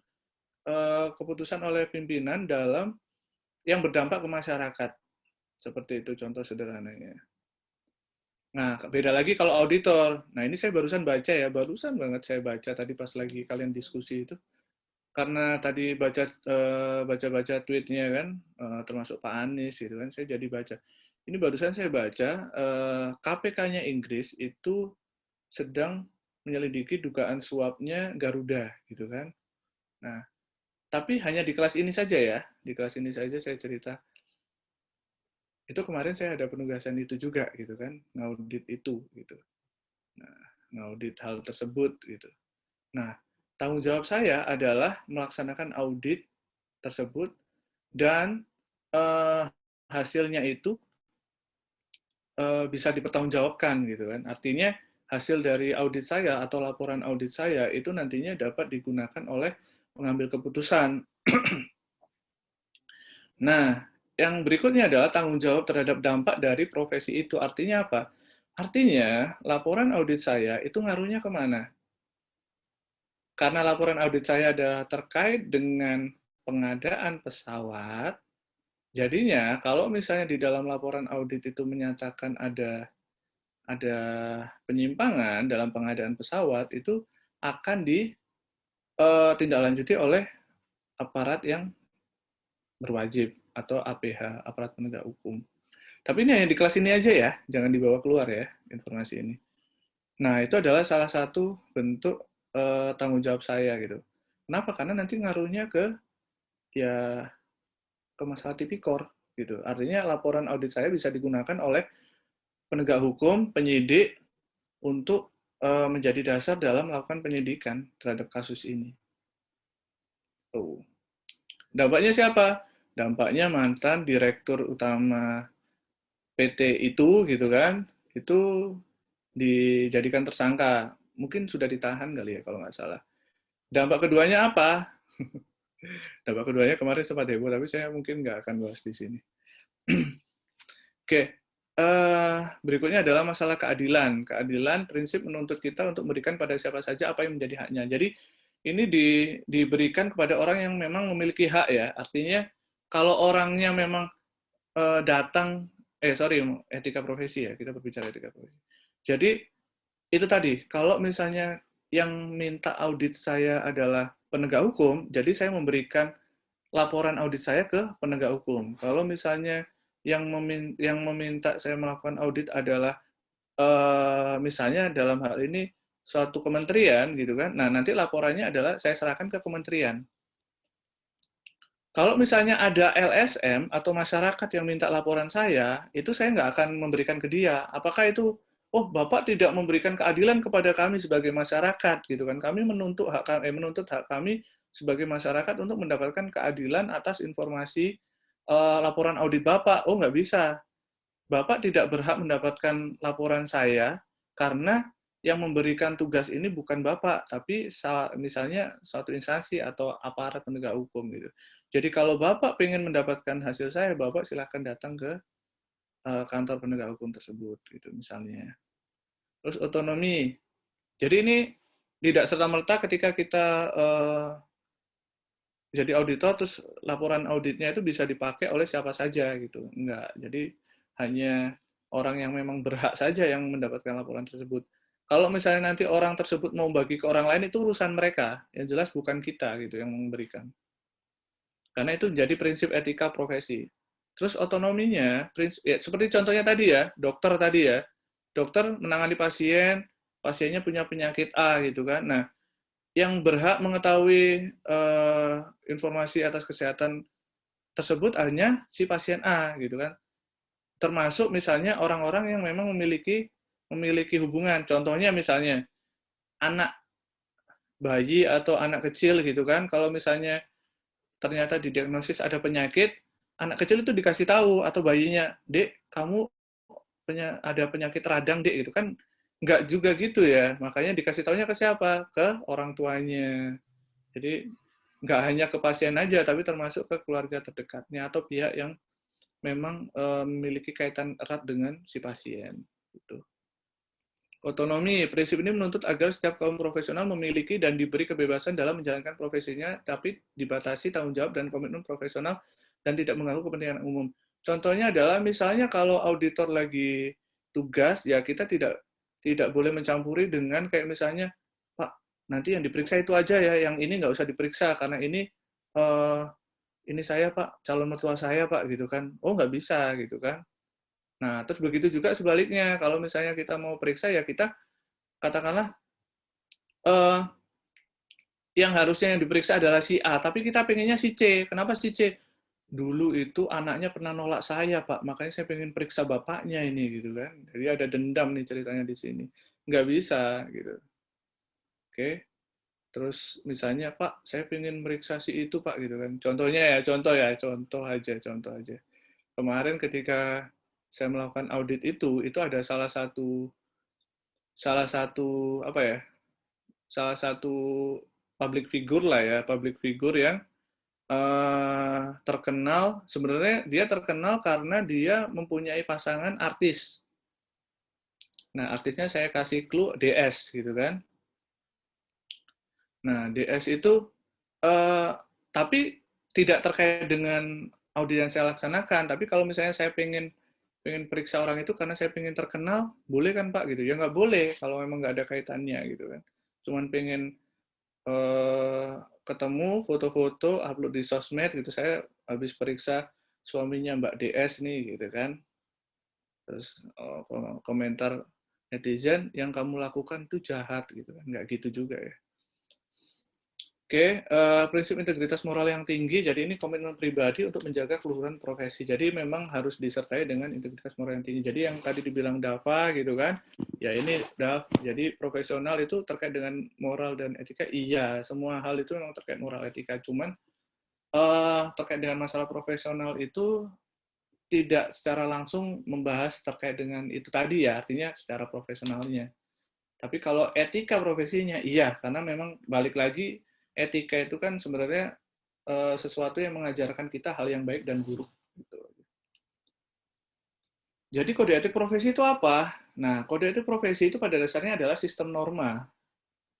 keputusan oleh pimpinan dalam yang berdampak ke masyarakat. Seperti itu contoh sederhananya. Nah, beda lagi kalau auditor. Nah, ini saya barusan baca ya, barusan banget saya baca tadi pas lagi kalian diskusi itu. Karena tadi baca tweetnya kan, termasuk Pak Anies gitu kan, saya jadi baca. Ini barusan saya baca, KPK-nya Inggris itu sedang menyelidiki dugaan suapnya Garuda gitu kan. Nah, tapi hanya di kelas ini saja ya, di kelas ini saja saya cerita. Itu kemarin saya ada penugasan itu juga gitu kan, ngaudit itu gitu. Nah, ngaudit hal tersebut gitu. Nah, tanggung jawab saya adalah melaksanakan audit tersebut dan hasilnya itu bisa dipertanggungjawabkan gitu kan. Artinya hasil dari audit saya atau laporan audit saya itu nantinya dapat digunakan oleh pengambil keputusan. Nah, yang berikutnya adalah tanggung jawab terhadap dampak dari profesi itu. Artinya apa? Artinya, laporan audit saya itu ngaruhnya kemana? Karena laporan audit saya ada terkait dengan pengadaan pesawat, jadinya kalau misalnya di dalam laporan audit itu menyatakan ada penyimpangan dalam pengadaan pesawat, itu akan ditindaklanjuti oleh aparat yang berwajib atau APH, aparat penegak hukum. Tapi ini hanya di kelas ini aja ya, jangan dibawa keluar ya informasi ini. Nah, itu adalah salah satu bentuk tanggung jawab saya gitu. Kenapa? Karena nanti ngaruhnya ke masalah tipikor gitu. Artinya laporan audit saya bisa digunakan oleh penegak hukum, penyidik untuk menjadi dasar dalam melakukan penyidikan terhadap kasus ini. Oh. Dampaknya siapa? Dampaknya mantan direktur utama PT itu gitu kan, itu dijadikan tersangka. Mungkin sudah ditahan kali ya kalau nggak salah. Dampak keduanya apa? Dampak keduanya kemarin sempat heboh, tapi saya mungkin nggak akan bahas di sini. Oke, berikutnya adalah masalah keadilan. Keadilan prinsip menuntut kita untuk memberikan pada siapa saja apa yang menjadi haknya. Jadi ini diberikan kepada orang yang memang memiliki hak ya. Artinya kalau orangnya memang datang, etika profesi ya, kita berbicara etika profesi. Jadi itu tadi, kalau misalnya yang minta audit saya adalah penegak hukum, jadi saya memberikan laporan audit saya ke penegak hukum. Kalau misalnya yang meminta saya melakukan audit adalah misalnya dalam hal ini suatu kementerian gitu kan, nah nanti laporannya adalah saya serahkan ke kementerian. Kalau misalnya ada LSM atau masyarakat yang minta laporan saya, itu saya nggak akan memberikan ke dia. Apakah itu, oh Bapak tidak memberikan keadilan kepada kami sebagai masyarakat, gitu kan? Kami menuntut hak kami sebagai masyarakat untuk mendapatkan keadilan atas informasi laporan audit Bapak. Oh nggak bisa. Bapak tidak berhak mendapatkan laporan saya karena yang memberikan tugas ini bukan Bapak, tapi misalnya suatu instansi atau aparat penegak hukum gitu. Jadi kalau Bapak ingin mendapatkan hasil saya, Bapak silahkan datang ke kantor penegak hukum tersebut, gitu misalnya. Terus otonomi. Jadi ini tidak serta-merta ketika kita jadi auditor, terus laporan auditnya itu bisa dipakai oleh siapa saja, gitu. Enggak. Jadi hanya orang yang memang berhak saja yang mendapatkan laporan tersebut. Kalau misalnya nanti orang tersebut mau bagi ke orang lain, itu urusan mereka. Yang jelas bukan kita gitu yang memberikan. Karena itu jadi prinsip etika profesi. Terus otonominya, ya, seperti contohnya tadi ya, dokter tadi ya, dokter menangani pasien, pasiennya punya penyakit A gitu kan. Nah, yang berhak mengetahui informasi atas kesehatan tersebut hanya si pasien A gitu kan. Termasuk misalnya orang-orang yang memang memiliki hubungan. Contohnya misalnya anak bayi atau anak kecil gitu kan. Kalau misalnya ternyata didiagnosis ada penyakit, anak kecil itu dikasih tahu atau bayinya, Dek, kamu ada penyakit radang, Dek, gitu kan. Nggak juga gitu ya, makanya dikasih tahunya ke siapa? Ke orang tuanya. Jadi nggak hanya ke pasien aja, tapi termasuk ke keluarga terdekatnya atau pihak yang memang memiliki kaitan erat dengan si pasien. Gitu. Otonomi, prinsip ini menuntut agar setiap kaum profesional memiliki dan diberi kebebasan dalam menjalankan profesinya, tapi dibatasi tanggung jawab dan komitmen profesional dan tidak mengganggu kepentingan umum. Contohnya adalah misalnya kalau auditor lagi tugas, ya kita tidak boleh mencampuri dengan kayak misalnya, Pak, nanti yang diperiksa itu aja ya, yang ini nggak usah diperiksa karena ini saya Pak, calon mertua saya Pak, gitu kan. Oh nggak bisa gitu kan. Nah, terus begitu juga sebaliknya, kalau misalnya kita mau periksa, ya kita katakanlah yang harusnya yang diperiksa adalah si A, tapi kita pengennya si C. Kenapa si C? Dulu itu anaknya pernah nolak saya, Pak, makanya saya pengen periksa bapaknya ini, gitu kan. Jadi ada dendam nih ceritanya di sini. Nggak bisa, gitu. Oke. Terus misalnya, Pak, saya pengen meriksa si itu, Pak, gitu kan. Contohnya ya, contoh aja. Kemarin ketika saya melakukan audit itu ada salah satu apa ya, salah satu public figure lah ya, public figure yang terkenal, sebenarnya dia terkenal karena dia mempunyai pasangan artis. Nah, artisnya saya kasih clue DS gitu kan. Nah, DS itu tapi tidak terkait dengan audit yang saya laksanakan, tapi kalau misalnya saya pengen periksa orang itu karena saya pengen terkenal, boleh kan Pak gitu? Ya nggak boleh kalau memang nggak ada kaitannya gitu kan. Cuman pengen ketemu foto-foto, upload di sosmed gitu, saya habis periksa suaminya Mbak DS nih gitu kan. Terus komentar netizen, yang kamu lakukan itu jahat gitu kan, nggak gitu juga ya. Oke, prinsip integritas moral yang tinggi, jadi ini komitmen pribadi untuk menjaga keluhuran profesi. Jadi memang harus disertai dengan integritas moral yang tinggi. Jadi yang tadi dibilang Dava gitu kan, ya ini Dav, jadi profesional itu terkait dengan moral dan etika, iya, semua hal itu memang terkait moral etika. Cuman terkait dengan masalah profesional itu tidak secara langsung membahas terkait dengan itu tadi ya, artinya secara profesionalnya. Tapi kalau etika profesinya, iya, karena memang balik lagi, etika itu kan sebenarnya sesuatu yang mengajarkan kita hal yang baik dan buruk. Gitu. Jadi kode etik profesi itu apa? Nah, kode etik profesi itu pada dasarnya adalah sistem norma.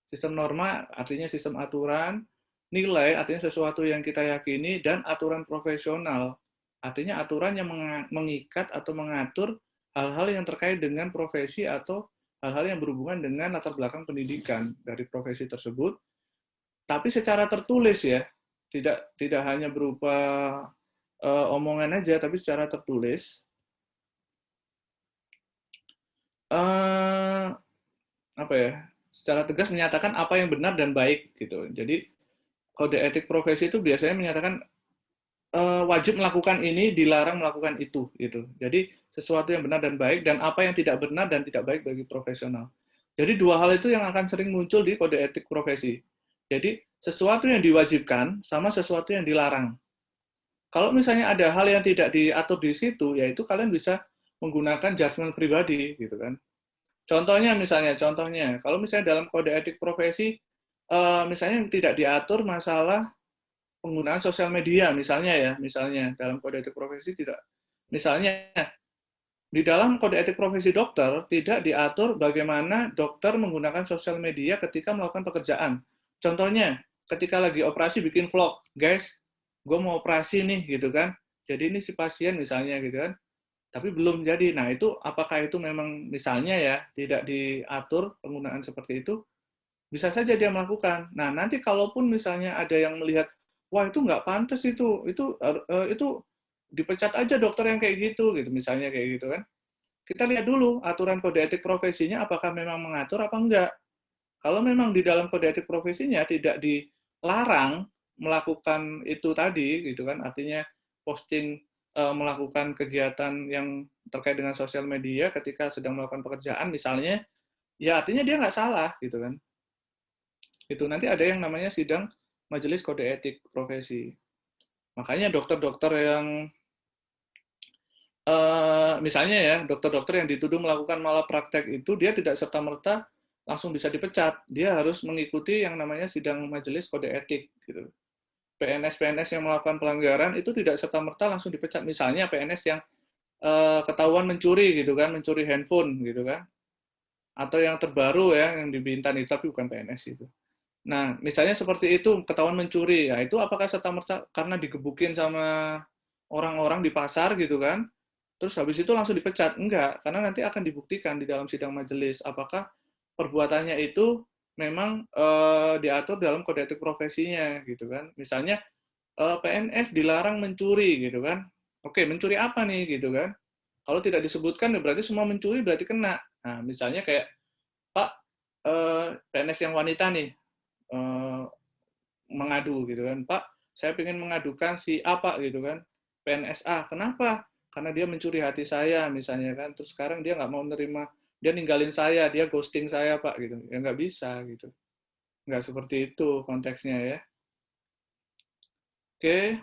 Sistem norma artinya sistem aturan, nilai artinya sesuatu yang kita yakini, dan aturan profesional artinya aturan yang mengikat atau mengatur hal-hal yang terkait dengan profesi atau hal-hal yang berhubungan dengan latar belakang pendidikan dari profesi tersebut. Tapi secara tertulis ya, tidak hanya berupa omongan aja, tapi secara tertulis. Apa ya? Secara tegas menyatakan apa yang benar dan baik gitu. Jadi kode etik profesi itu biasanya menyatakan wajib melakukan ini, dilarang melakukan itu gitu. Jadi sesuatu yang benar dan baik dan apa yang tidak benar dan tidak baik bagi profesional. Jadi dua hal itu yang akan sering muncul di kode etik profesi. Jadi sesuatu yang diwajibkan sama sesuatu yang dilarang. Kalau misalnya ada hal yang tidak diatur di situ, yaitu kalian bisa menggunakan judgement pribadi, gitu kan. Contohnya, kalau misalnya dalam kode etik profesi, misalnya tidak diatur masalah penggunaan sosial media, misalnya dalam kode etik profesi tidak, misalnya di dalam kode etik profesi dokter tidak diatur bagaimana dokter menggunakan sosial media ketika melakukan pekerjaan. Contohnya, ketika lagi operasi bikin vlog, guys, gue mau operasi nih, gitu kan. Jadi ini si pasien misalnya, gitu kan. Tapi belum jadi. Nah, itu apakah itu memang misalnya ya, tidak diatur penggunaan seperti itu, bisa saja dia melakukan. Nah, nanti kalaupun misalnya ada yang melihat, wah itu nggak pantas itu dipecat aja dokter yang kayak gitu, misalnya kayak gitu kan. Kita lihat dulu aturan kode etik profesinya apakah memang mengatur apa enggak. Kalau memang di dalam kode etik profesinya tidak dilarang melakukan itu tadi, gitu kan, artinya posting melakukan kegiatan yang terkait dengan sosial media ketika sedang melakukan pekerjaan, misalnya, ya artinya dia nggak salah, gitu kan. Itu nanti ada yang namanya sidang majelis kode etik profesi. Makanya dokter-dokter yang misalnya ya, dokter-dokter yang dituduh melakukan malapraktek itu dia tidak serta-merta langsung bisa dipecat. Dia harus mengikuti yang namanya sidang majelis kode etik gitu. PNS-PNS yang melakukan pelanggaran itu tidak serta-merta langsung dipecat. Misalnya PNS yang ketahuan mencuri gitu kan, mencuri handphone gitu kan. Atau yang terbaru ya yang di Bintan itu, tapi bukan PNS itu. Nah, misalnya seperti itu, ketahuan mencuri. Ya, itu apakah serta-merta karena digebukin sama orang-orang di pasar gitu kan, terus habis itu langsung dipecat? Enggak, karena nanti akan dibuktikan di dalam sidang majelis apakah perbuatannya itu memang diatur dalam kode etik profesinya gitu kan. Misalnya PNS dilarang mencuri gitu kan. Oke, mencuri apa nih gitu kan. Kalau tidak disebutkan berarti semua mencuri berarti kena. Nah, misalnya kayak Pak PNS yang wanita nih mengadu gitu kan. Pak, saya ingin mengadukan si A Pak gitu kan. PNS A, kenapa? Karena dia mencuri hati saya misalnya kan, terus sekarang dia nggak mau menerima, dia ninggalin saya, dia ghosting saya Pak gitu, ya nggak bisa gitu, nggak seperti itu konteksnya ya. Oke,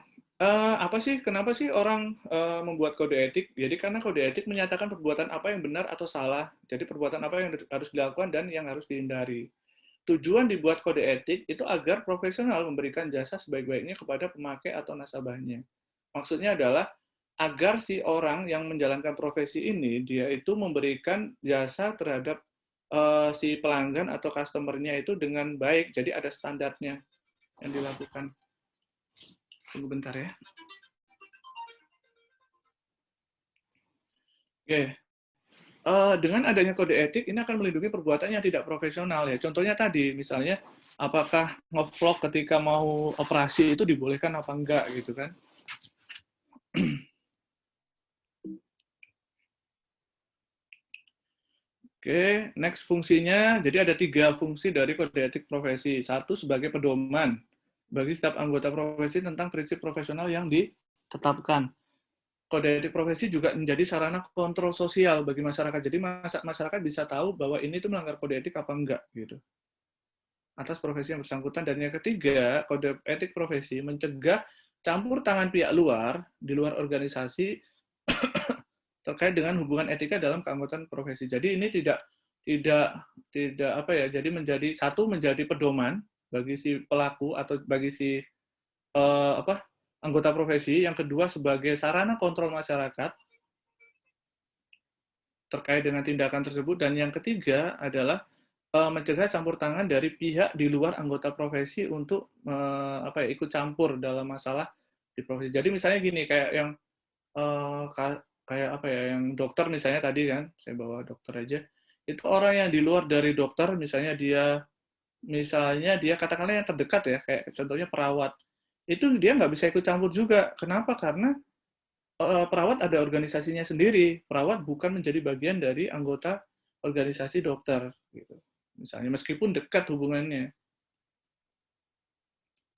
apa sih, kenapa sih orang membuat kode etik? Jadi karena kode etik menyatakan perbuatan apa yang benar atau salah, jadi perbuatan apa yang harus dilakukan dan yang harus dihindari. Tujuan dibuat kode etik itu agar profesional memberikan jasa sebaik-baiknya kepada pemakai atau nasabahnya. Maksudnya adalah agar si orang yang menjalankan profesi ini, dia itu memberikan jasa terhadap si pelanggan atau customer-nya itu dengan baik. Jadi ada standarnya yang dilakukan. Tunggu bentar ya. Oke. Dengan adanya kode etik, ini akan melindungi perbuatan yang tidak profesional ya. Contohnya tadi, misalnya, apakah nge-vlog ketika mau operasi itu dibolehkan apa enggak gitu kan. Oke, next fungsinya, jadi ada 3 fungsi dari kode etik profesi. 1 sebagai pedoman. bagi setiap anggota profesi tentang prinsip profesional yang ditetapkan. Kode etik profesi juga menjadi sarana kontrol sosial bagi masyarakat. Jadi masyarakat bisa tahu bahwa ini tuh melanggar kode etik apa enggak gitu. Atas profesi yang bersangkutan. Dan yang ketiga, kode etik profesi mencegah campur tangan pihak luar di luar organisasi terkait dengan hubungan etika dalam keanggotaan profesi. Jadi ini tidak apa ya? Jadi menjadi pedoman bagi si pelaku atau bagi si anggota profesi. Yang kedua sebagai sarana kontrol masyarakat terkait dengan tindakan tersebut. Dan yang ketiga adalah mencegah campur tangan dari pihak di luar anggota profesi untuk ikut campur dalam masalah di profesi. Jadi misalnya gini, kayak yang yang dokter misalnya tadi kan, saya bawa dokter aja, itu orang yang di luar dari dokter, misalnya dia katakanlah yang terdekat ya, kayak contohnya perawat, itu dia nggak bisa ikut campur juga. Kenapa? Karena perawat ada organisasinya sendiri. Perawat bukan menjadi bagian dari anggota organisasi dokter, gitu. Misalnya, meskipun dekat hubungannya.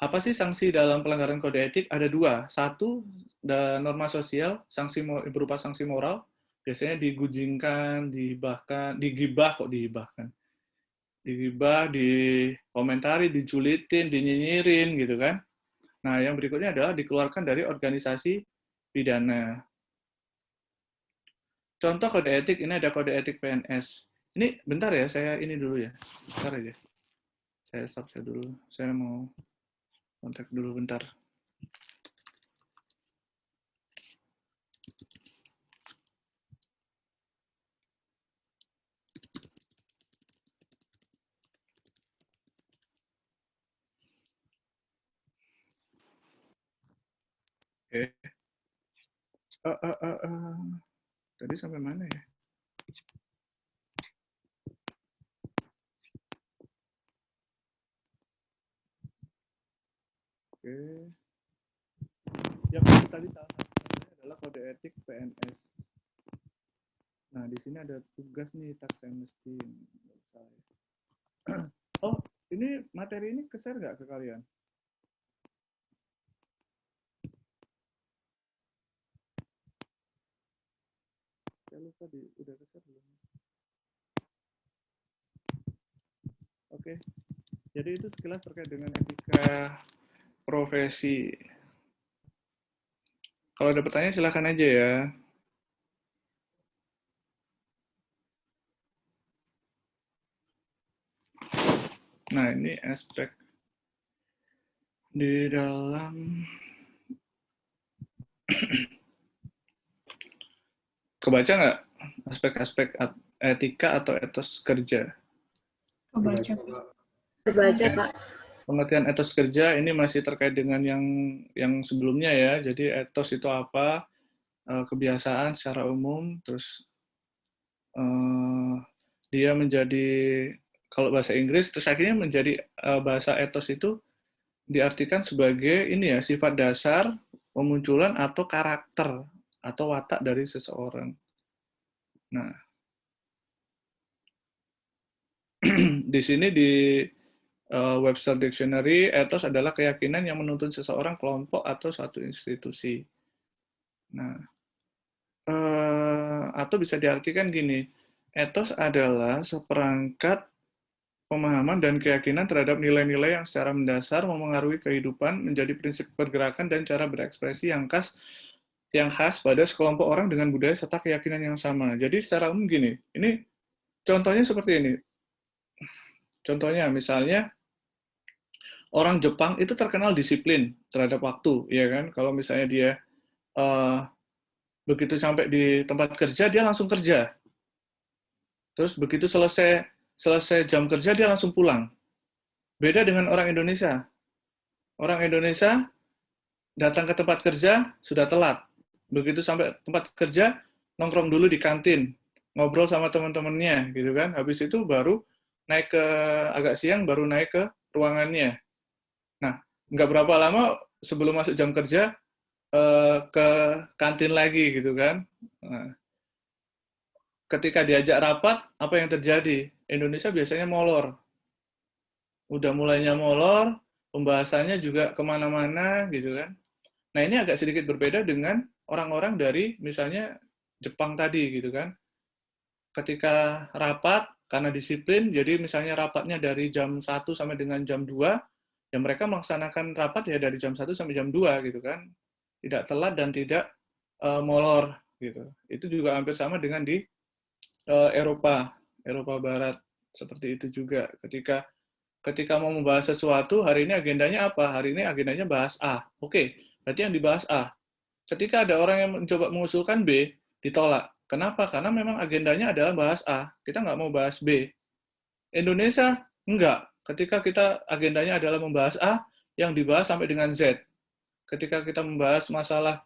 Apa sih sanksi dalam pelanggaran kode etik? Ada dua. Satu, norma sosial, berupa sanksi moral, biasanya digujingkan, digibah, dikomentari, dijulitin, dinyinyirin, gitu kan. Nah, yang berikutnya adalah dikeluarkan dari organisasi pidana. Contoh kode etik, ini ada kode etik PNS. Ini bentar ya, saya ini dulu ya. Bentar aja. Saya stop dulu. Saya mau kontak dulu bentar. Oke. Tadi sampai mana ya? Oke. Yang tadi salah satunya adalah kode etik PNS. Nah, di sini ada tugas nih, tax amnesty. Oh, ini materi ini ke-share nggak ke kalian? Saya lupa udah ke-share belum? Oke. Jadi itu sekilas terkait dengan etika profesi. Kalau ada pertanyaan silakan aja ya. Nah, ini aspek di dalam kebaca nggak aspek-aspek etika atau etos kerja? Kebaca. Terbaca, Pak. Pengertian etos kerja ini masih terkait dengan yang sebelumnya ya. Jadi etos itu apa? Kebiasaan secara umum, terus dia menjadi, kalau bahasa Inggris, terus akhirnya menjadi bahasa etos itu diartikan sebagai ini ya, sifat dasar, pemunculan atau karakter atau watak dari seseorang. Nah, di sini di Webster Dictionary, etos adalah keyakinan yang menuntun seseorang, kelompok, atau suatu institusi. Nah, atau bisa diartikan gini, etos adalah seperangkat pemahaman dan keyakinan terhadap nilai-nilai yang secara mendasar memengaruhi kehidupan, menjadi prinsip pergerakan dan cara berekspresi yang khas pada sekelompok orang dengan budaya serta keyakinan yang sama. Jadi secara umum gini, ini contohnya seperti ini. Contohnya misalnya orang Jepang itu terkenal disiplin terhadap waktu, ya kan? Kalau misalnya dia begitu sampai di tempat kerja dia langsung kerja. Terus begitu selesai jam kerja dia langsung pulang. Beda dengan orang Indonesia. Orang Indonesia datang ke tempat kerja sudah telat. Begitu sampai tempat kerja nongkrong dulu di kantin, ngobrol sama teman-temannya gitu kan. Habis itu baru naik ke agak siang baru naik ke ruangannya. Nah, nggak berapa lama sebelum masuk jam kerja ke kantin lagi gitu kan. Nah, ketika diajak rapat, apa yang terjadi? Indonesia biasanya molor. Udah mulainya molor, pembahasannya juga kemana-mana gitu kan. Nah ini agak sedikit berbeda dengan orang-orang dari misalnya Jepang tadi gitu kan. Ketika rapat, karena disiplin, jadi misalnya rapatnya dari jam 1 sampai dengan jam 2, ya mereka melaksanakan rapat ya dari jam 1 sampai jam 2 gitu kan. Tidak telat dan tidak molor gitu. Itu juga hampir sama dengan di Eropa Barat, seperti itu juga. Ketika mau membahas sesuatu, hari ini agendanya apa? Hari ini agendanya bahas A. Oke, berarti yang dibahas A. Ketika ada orang yang mencoba mengusulkan B, ditolak. Kenapa? Karena memang agendanya adalah bahas A. Kita nggak mau bahas B. Indonesia, enggak. Ketika kita agendanya adalah membahas A, yang dibahas sampai dengan Z. Ketika kita membahas masalah,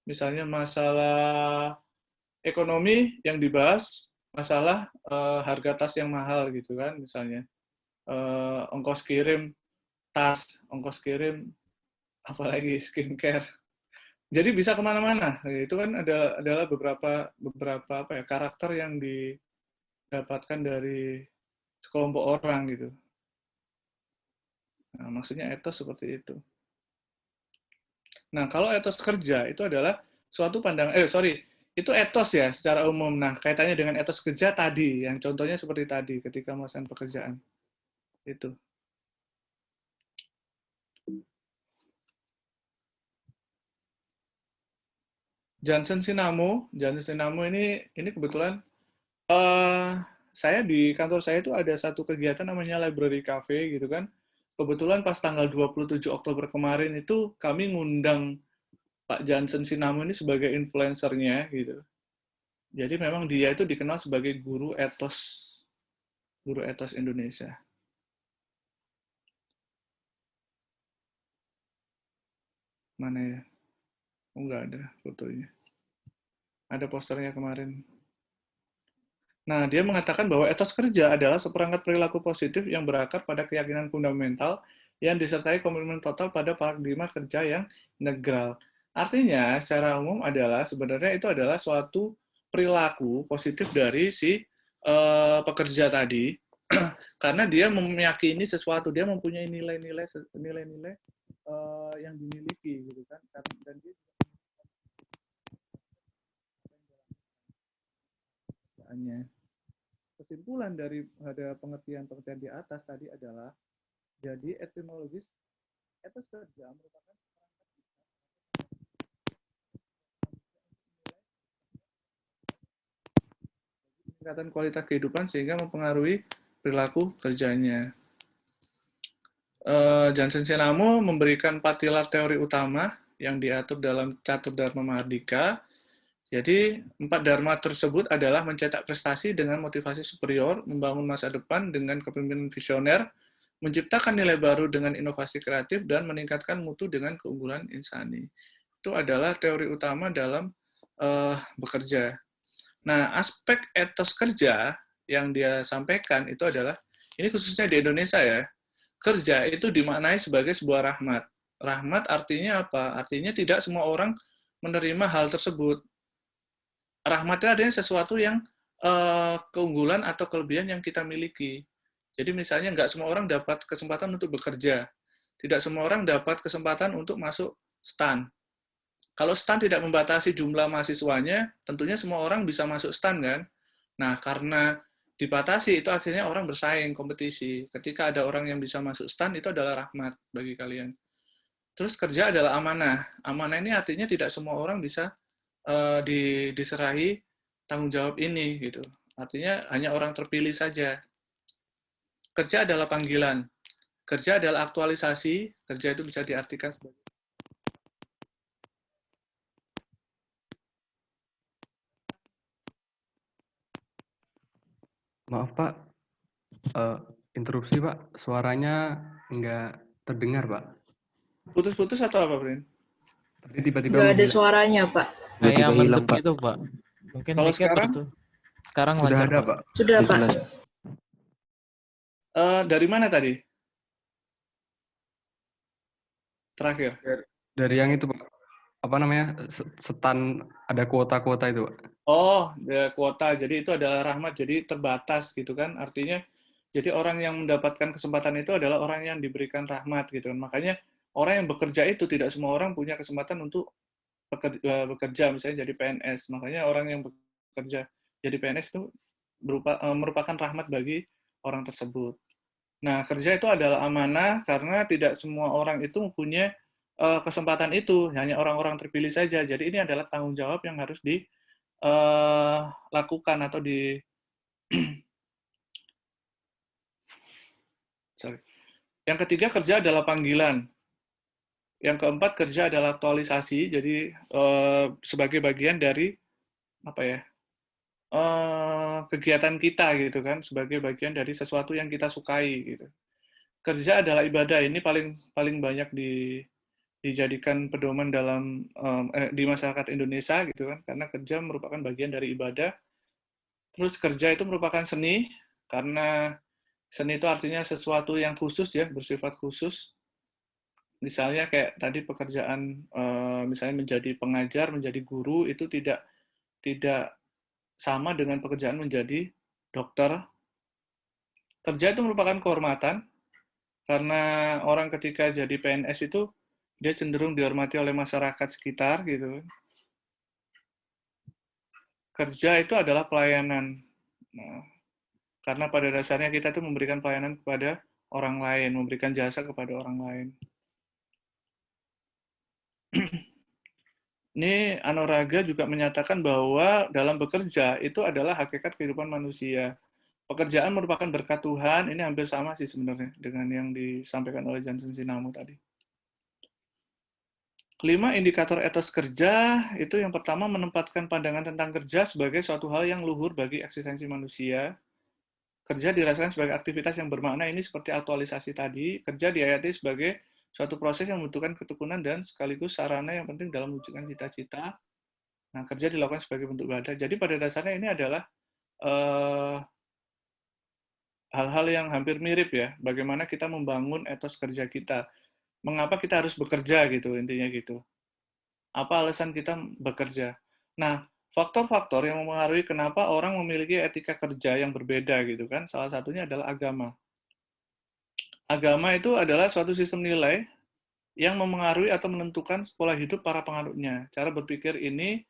misalnya masalah ekonomi, yang dibahas masalah harga tas yang mahal gitu kan, misalnya. Ongkos kirim tas, ongkos kirim apalagi skincare. Jadi bisa kemana-mana. Itu kan adalah beberapa karakter yang didapatkan dari sekelompok orang gitu. Nah, maksudnya etos seperti itu. Nah, kalau etos kerja itu adalah suatu pandangan, itu etos ya secara umum. Nah, kaitannya dengan etos kerja tadi, yang contohnya seperti tadi ketika melaksanakan pekerjaan. Itu. Johnson Sinamo ini kebetulan saya di kantor saya itu ada satu kegiatan namanya Library Cafe gitu kan. Kebetulan pas tanggal 27 Oktober kemarin itu kami ngundang Pak Johnson Sinamo ini sebagai influencernya gitu. Jadi memang dia itu dikenal sebagai guru etos Indonesia. Mana ya? Oh, nggak ada fotonya. Ada posternya kemarin. Nah, dia mengatakan bahwa etos kerja adalah seperangkat perilaku positif yang berakar pada keyakinan fundamental yang disertai komitmen total pada paradigma kerja yang integral. Artinya, secara umum adalah sebenarnya itu adalah suatu perilaku positif dari si pekerja tadi, karena dia meyakini sesuatu, dia mempunyai nilai-nilai yang dimiliki, gitu kan? Dan dia kesimpulan dari ada pengertian di atas tadi adalah, jadi etimologis etos kerja merupakan peningkatan kualitas kehidupan sehingga mempengaruhi perilaku kerjanya. Johnson Sinamo memberikan 4 pilar teori utama yang diatur dalam Catur Dharma Mahardika. Jadi, 4 dharma tersebut adalah mencetak prestasi dengan motivasi superior, membangun masa depan dengan kepemimpinan visioner, menciptakan nilai baru dengan inovasi kreatif, dan meningkatkan mutu dengan keunggulan insani. Itu adalah teori utama dalam bekerja. Nah, aspek etos kerja yang dia sampaikan itu adalah, ini khususnya di Indonesia ya, kerja itu dimaknai sebagai sebuah rahmat. Rahmat artinya apa? Artinya tidak semua orang menerima hal tersebut. Rahmat itu artinya sesuatu yang keunggulan atau kelebihan yang kita miliki. Jadi misalnya nggak semua orang dapat kesempatan untuk bekerja. Tidak semua orang dapat kesempatan untuk masuk STAN. Kalau STAN tidak membatasi jumlah mahasiswanya, tentunya semua orang bisa masuk STAN kan? Nah, karena dibatasi, itu akhirnya orang bersaing, kompetisi. Ketika ada orang yang bisa masuk STAN, itu adalah rahmat bagi kalian. Terus kerja adalah amanah. Amanah ini artinya tidak semua orang bisa diserahi tanggung jawab ini gitu. Artinya hanya orang terpilih saja. Kerja adalah panggilan. Kerja adalah aktualisasi. Kerja itu bisa diartikan sebagai Maaf Pak, interupsi Pak, suaranya nggak terdengar Pak. putus-putus atau apa, Brin? Tadi tiba-tiba Nggak ada menghilang. suaranya, Pak. Kayak Tiba-tiba hilang, mendep Pak. gitu, Pak. Mungkin Kalau mic-nya sekarang? Sekarang Sudah lancar, ada Pak. Pak. Sudah, Udah Pak. jelas. Dari mana tadi? Terakhir. Dari yang itu Pak, apa namanya, setan, ada kuota-kuota itu Pak. Oh, kuota. Jadi itu adalah rahmat. Jadi terbatas gitu kan. Artinya Jadi orang yang mendapatkan kesempatan itu adalah orang yang diberikan rahmat gitu kan. Makanya orang yang bekerja itu tidak semua orang punya kesempatan untuk bekerja misalnya jadi PNS. Makanya orang yang bekerja jadi PNS itu merupakan rahmat bagi orang tersebut. Nah, kerja itu adalah amanah karena tidak semua orang itu mempunyai kesempatan itu, hanya orang-orang terpilih saja. Jadi ini adalah tanggung jawab yang harus dilakukan atau sorry. Yang ketiga, kerja adalah panggilan. Yang keempat, kerja adalah aktualisasi. Jadi sebagai bagian dari apa ya? Kegiatan kita gitu kan, sebagai bagian dari sesuatu yang kita sukai gitu. Kerja adalah ibadah. Ini paling banyak dijadikan pedoman dalam di masyarakat Indonesia gitu kan, karena kerja merupakan bagian dari ibadah. Terus kerja itu merupakan seni, karena seni itu artinya sesuatu yang khusus ya, bersifat khusus. Misalnya kayak tadi pekerjaan misalnya menjadi pengajar, menjadi guru itu tidak sama dengan pekerjaan menjadi dokter. Kerja itu merupakan kehormatan karena orang ketika jadi PNS itu dia cenderung dihormati oleh masyarakat sekitar gitu. Kerja itu adalah pelayanan. Nah, karena pada dasarnya kita itu memberikan pelayanan kepada orang lain, memberikan jasa kepada orang lain. Ini Anoraga juga menyatakan bahwa dalam bekerja itu adalah hakikat kehidupan manusia. Pekerjaan merupakan berkat Tuhan, ini hampir sama sih sebenarnya dengan yang disampaikan oleh Johnson Sinamo tadi. Kelima, indikator etos kerja, itu yang pertama menempatkan pandangan tentang kerja sebagai suatu hal yang luhur bagi eksistensi manusia. Kerja dirasakan sebagai aktivitas yang bermakna, ini seperti aktualisasi tadi. Kerja diayati sebagai suatu proses yang membutuhkan ketekunan dan sekaligus sarana yang penting dalam mewujudkan cita-cita. Nah, kerja dilakukan sebagai bentuk ibadah. Jadi pada dasarnya ini adalah hal-hal yang hampir mirip ya, bagaimana kita membangun etos kerja kita. Mengapa kita harus bekerja gitu, intinya gitu. Apa alasan kita bekerja. Nah, faktor-faktor yang mempengaruhi kenapa orang memiliki etika kerja yang berbeda gitu kan, salah satunya adalah agama. Agama itu adalah suatu sistem nilai yang memengaruhi atau menentukan pola hidup para penganutnya. Cara berpikir ini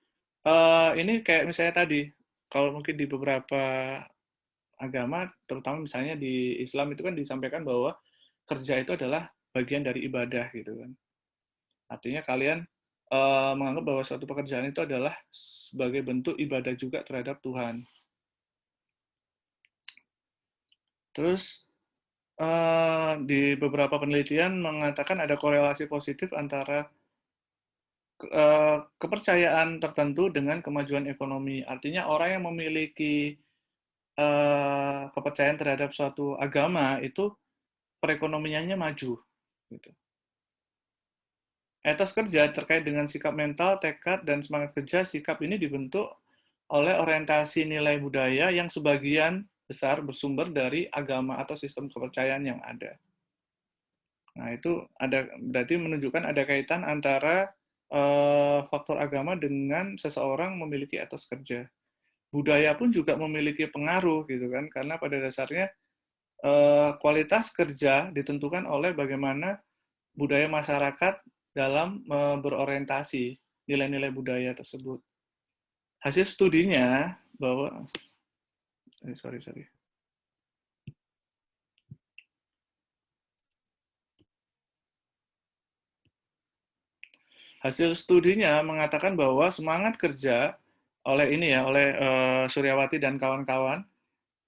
kayak misalnya tadi, kalau mungkin di beberapa agama, terutama misalnya di Islam itu kan disampaikan bahwa kerja itu adalah bagian dari ibadah gitu kan. Artinya kalian menganggap bahwa suatu pekerjaan itu adalah sebagai bentuk ibadah juga terhadap Tuhan. Terus di beberapa penelitian mengatakan ada korelasi positif antara kepercayaan tertentu dengan kemajuan ekonomi. Artinya orang yang memiliki kepercayaan terhadap suatu agama itu perekonomiannya maju. Gitu. Etos kerja terkait dengan sikap mental, tekad, dan semangat kerja. Sikap ini dibentuk oleh orientasi nilai budaya yang sebagian besar bersumber dari agama atau sistem kepercayaan yang ada. Nah, itu berarti menunjukkan ada kaitan antara faktor agama dengan seseorang memiliki etos kerja. Budaya pun juga memiliki pengaruh gitu kan, karena pada dasarnya kualitas kerja ditentukan oleh bagaimana budaya masyarakat dalam berorientasi nilai-nilai budaya tersebut. Hasil studinya bahwa Hasil studinya mengatakan bahwa semangat kerja oleh Suryawati dan kawan-kawan,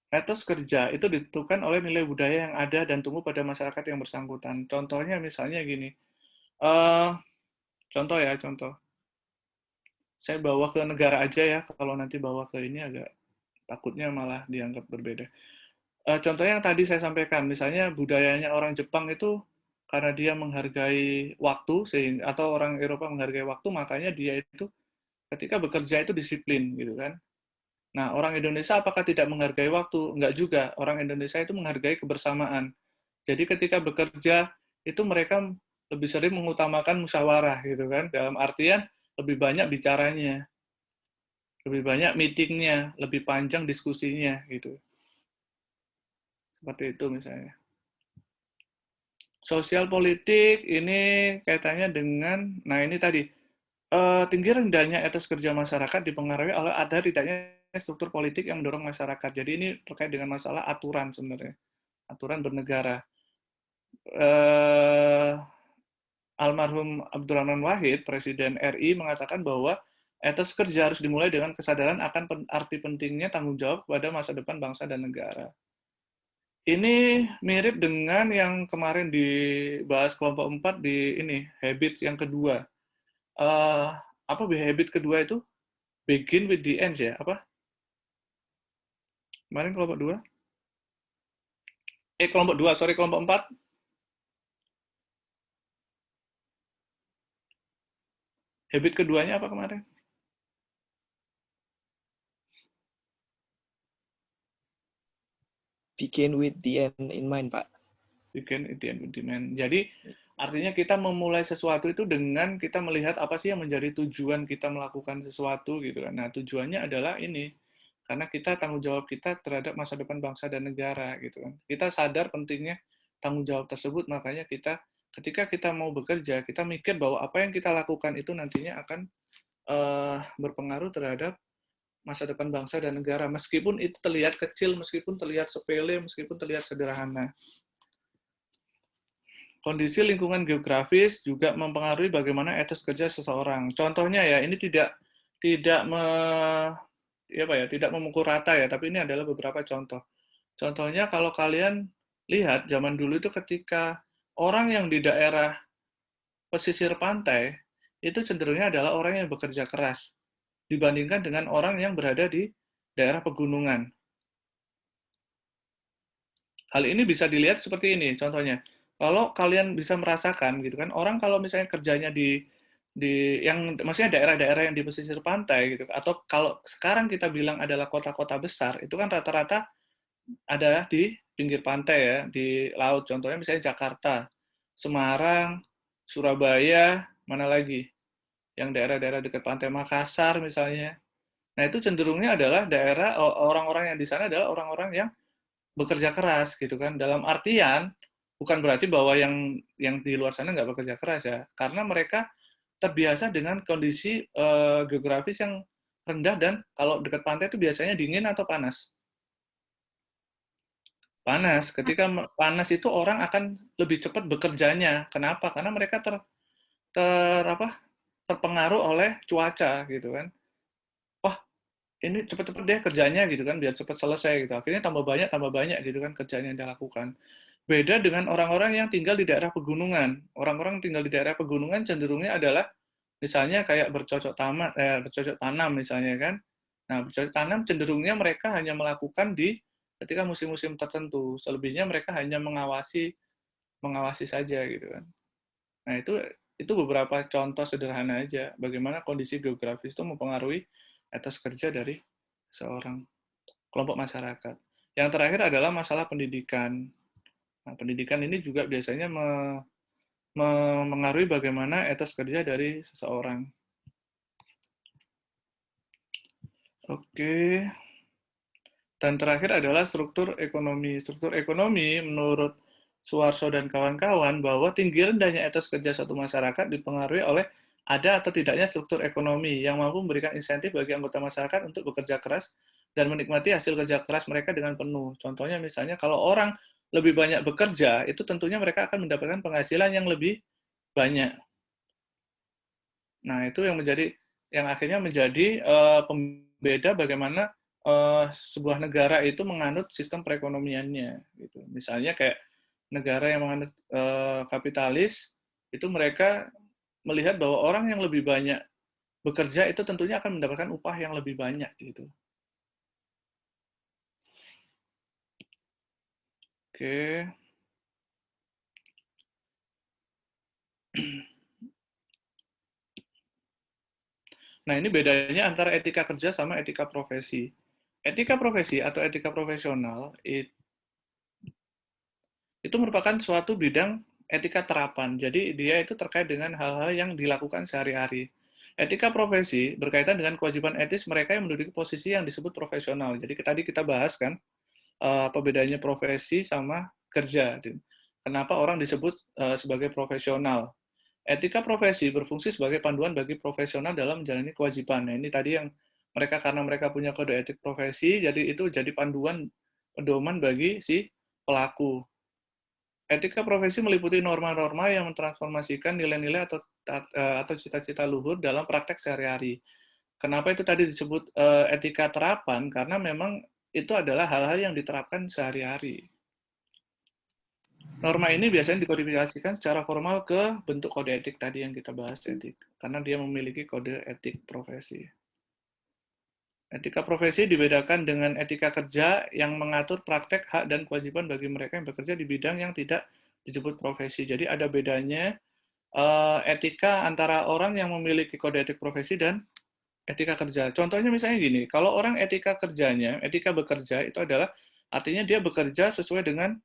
etos kerja itu ditentukan oleh nilai budaya yang ada dan tumbuh pada masyarakat yang bersangkutan. Contohnya misalnya gini, contoh. Saya bawa ke negara aja ya, kalau nanti bawa ke ini agak takutnya malah dianggap berbeda. Contohnya yang tadi saya sampaikan, misalnya budayanya orang Jepang itu karena dia menghargai waktu, atau orang Eropa menghargai waktu, makanya dia itu ketika bekerja itu disiplin gitu kan. Nah, orang Indonesia apakah tidak menghargai waktu? Enggak juga. Orang Indonesia itu menghargai kebersamaan. Jadi ketika bekerja itu mereka lebih sering mengutamakan musyawarah gitu kan, dalam artian lebih banyak bicaranya, lebih banyak meetingnya, lebih panjang diskusinya gitu. Seperti itu misalnya. Sosial politik ini kaitannya dengan, nah ini tadi, tinggi rendahnya etos kerja masyarakat dipengaruhi oleh ada tidaknya struktur politik yang mendorong masyarakat. Jadi ini terkait dengan masalah aturan sebenarnya, aturan bernegara. Almarhum Abdurrahman Wahid, Presiden RI, mengatakan bahwa etos kerja harus dimulai dengan kesadaran akan arti pentingnya tanggung jawab kepada masa depan bangsa dan negara. Ini mirip dengan yang kemarin dibahas kelompok 4 di ini, habits yang kedua. Apa habit kedua itu? Begin with the ends ya? Apa? Kemarin kelompok 2? Kelompok 2, sorry, kelompok 4. Habit keduanya apa kemarin? Begin with the end in mind, Pak. Begin with the end in mind. Jadi, artinya kita memulai sesuatu itu dengan kita melihat apa sih yang menjadi tujuan kita melakukan sesuatu gitu kan. Nah, tujuannya adalah ini. Karena kita tanggung jawab kita terhadap masa depan bangsa dan negara gitu kan. Kita sadar pentingnya tanggung jawab tersebut, makanya kita ketika kita mau bekerja, kita mikir bahwa apa yang kita lakukan itu nantinya akan berpengaruh terhadap masa depan bangsa dan negara, meskipun itu terlihat kecil, meskipun terlihat sepele, meskipun terlihat sederhana. Kondisi lingkungan geografis juga mempengaruhi bagaimana etos kerja seseorang. Contohnya ya, ini tidak memukul rata ya, tapi ini adalah beberapa contoh. Contohnya kalau kalian lihat zaman dulu itu ketika orang yang di daerah pesisir pantai itu cenderungnya adalah orang yang bekerja keras dibandingkan dengan orang yang berada di daerah pegunungan. Hal ini bisa dilihat seperti ini, contohnya. Kalau kalian bisa merasakan gitu kan, orang kalau misalnya kerjanya di yang maksudnya daerah-daerah yang di pesisir pantai gitu, atau kalau sekarang kita bilang adalah kota-kota besar, itu kan rata-rata ada di pinggir pantai ya, di laut. Contohnya misalnya Jakarta, Semarang, Surabaya, mana lagi? Yang daerah-daerah dekat pantai, Makassar misalnya. Nah, itu cenderungnya adalah daerah orang-orang yang di sana adalah orang-orang yang bekerja keras gitu kan. Dalam artian bukan berarti bahwa yang di luar sana nggak bekerja keras ya, karena mereka terbiasa dengan kondisi geografis yang rendah dan kalau dekat pantai itu biasanya dingin atau panas. Panas. Ketika panas itu orang akan lebih cepat bekerjanya. Kenapa? Karena mereka terpengaruh oleh cuaca gitu kan. Wah, ini cepet-cepet deh kerjanya gitu kan, biar cepat selesai gitu. Akhirnya tambah banyak gitu kan kerjanya yang dilakukan. Beda dengan orang-orang yang tinggal di daerah pegunungan. Orang-orang tinggal di daerah pegunungan cenderungnya adalah misalnya kayak bercocok tanam misalnya kan. Nah, bercocok tanam cenderungnya mereka hanya melakukan di ketika musim-musim tertentu. Selebihnya mereka hanya mengawasi saja gitu kan. Nah, itu beberapa contoh sederhana aja bagaimana kondisi geografis itu mempengaruhi etos kerja dari seorang kelompok masyarakat. Yang terakhir adalah masalah pendidikan. Nah, pendidikan ini juga biasanya mengaruhi bagaimana etos kerja dari seseorang. Oke. Dan terakhir adalah struktur ekonomi. Struktur ekonomi menurut Suwarso dan kawan-kawan bahwa tinggi rendahnya etos kerja suatu masyarakat dipengaruhi oleh ada atau tidaknya struktur ekonomi yang mampu memberikan insentif bagi anggota masyarakat untuk bekerja keras dan menikmati hasil kerja keras mereka dengan penuh. Contohnya misalnya kalau orang lebih banyak bekerja, itu tentunya mereka akan mendapatkan penghasilan yang lebih banyak. Nah, itu yang akhirnya menjadi pembeda bagaimana sebuah negara itu menganut sistem perekonomiannya. Gitu. Misalnya kayak negara yang menganut kapitalis, itu mereka melihat bahwa orang yang lebih banyak bekerja itu tentunya akan mendapatkan upah yang lebih banyak. Gitu. Oke. Nah, ini bedanya antara etika kerja sama etika profesi. Etika profesi atau etika profesional itu merupakan suatu bidang etika terapan. Jadi, dia itu terkait dengan hal-hal yang dilakukan sehari-hari. Etika profesi berkaitan dengan kewajiban etis mereka yang menduduki posisi yang disebut profesional. Jadi, tadi kita bahas kan, apa bedanya profesi sama kerja. Kenapa orang disebut sebagai profesional. Etika profesi berfungsi sebagai panduan bagi profesional dalam menjalani kewajiban. Nah, ini tadi yang mereka, karena mereka punya kode etik profesi, jadi itu jadi panduan pedoman bagi si pelaku. Etika profesi meliputi norma-norma yang mentransformasikan nilai-nilai atau cita-cita luhur dalam praktek sehari-hari. Kenapa itu tadi disebut etika terapan? Karena memang itu adalah hal-hal yang diterapkan sehari-hari. Norma ini biasanya dikodifikasikan secara formal ke bentuk kode etik tadi yang kita bahas, etik, karena dia memiliki kode etik profesi. Etika profesi dibedakan dengan etika kerja yang mengatur praktek, hak, dan kewajiban bagi mereka yang bekerja di bidang yang tidak disebut profesi. Jadi ada bedanya etika antara orang yang memiliki kode etik profesi dan etika kerja. Contohnya misalnya gini, kalau orang etika kerjanya, etika bekerja itu adalah artinya dia bekerja sesuai dengan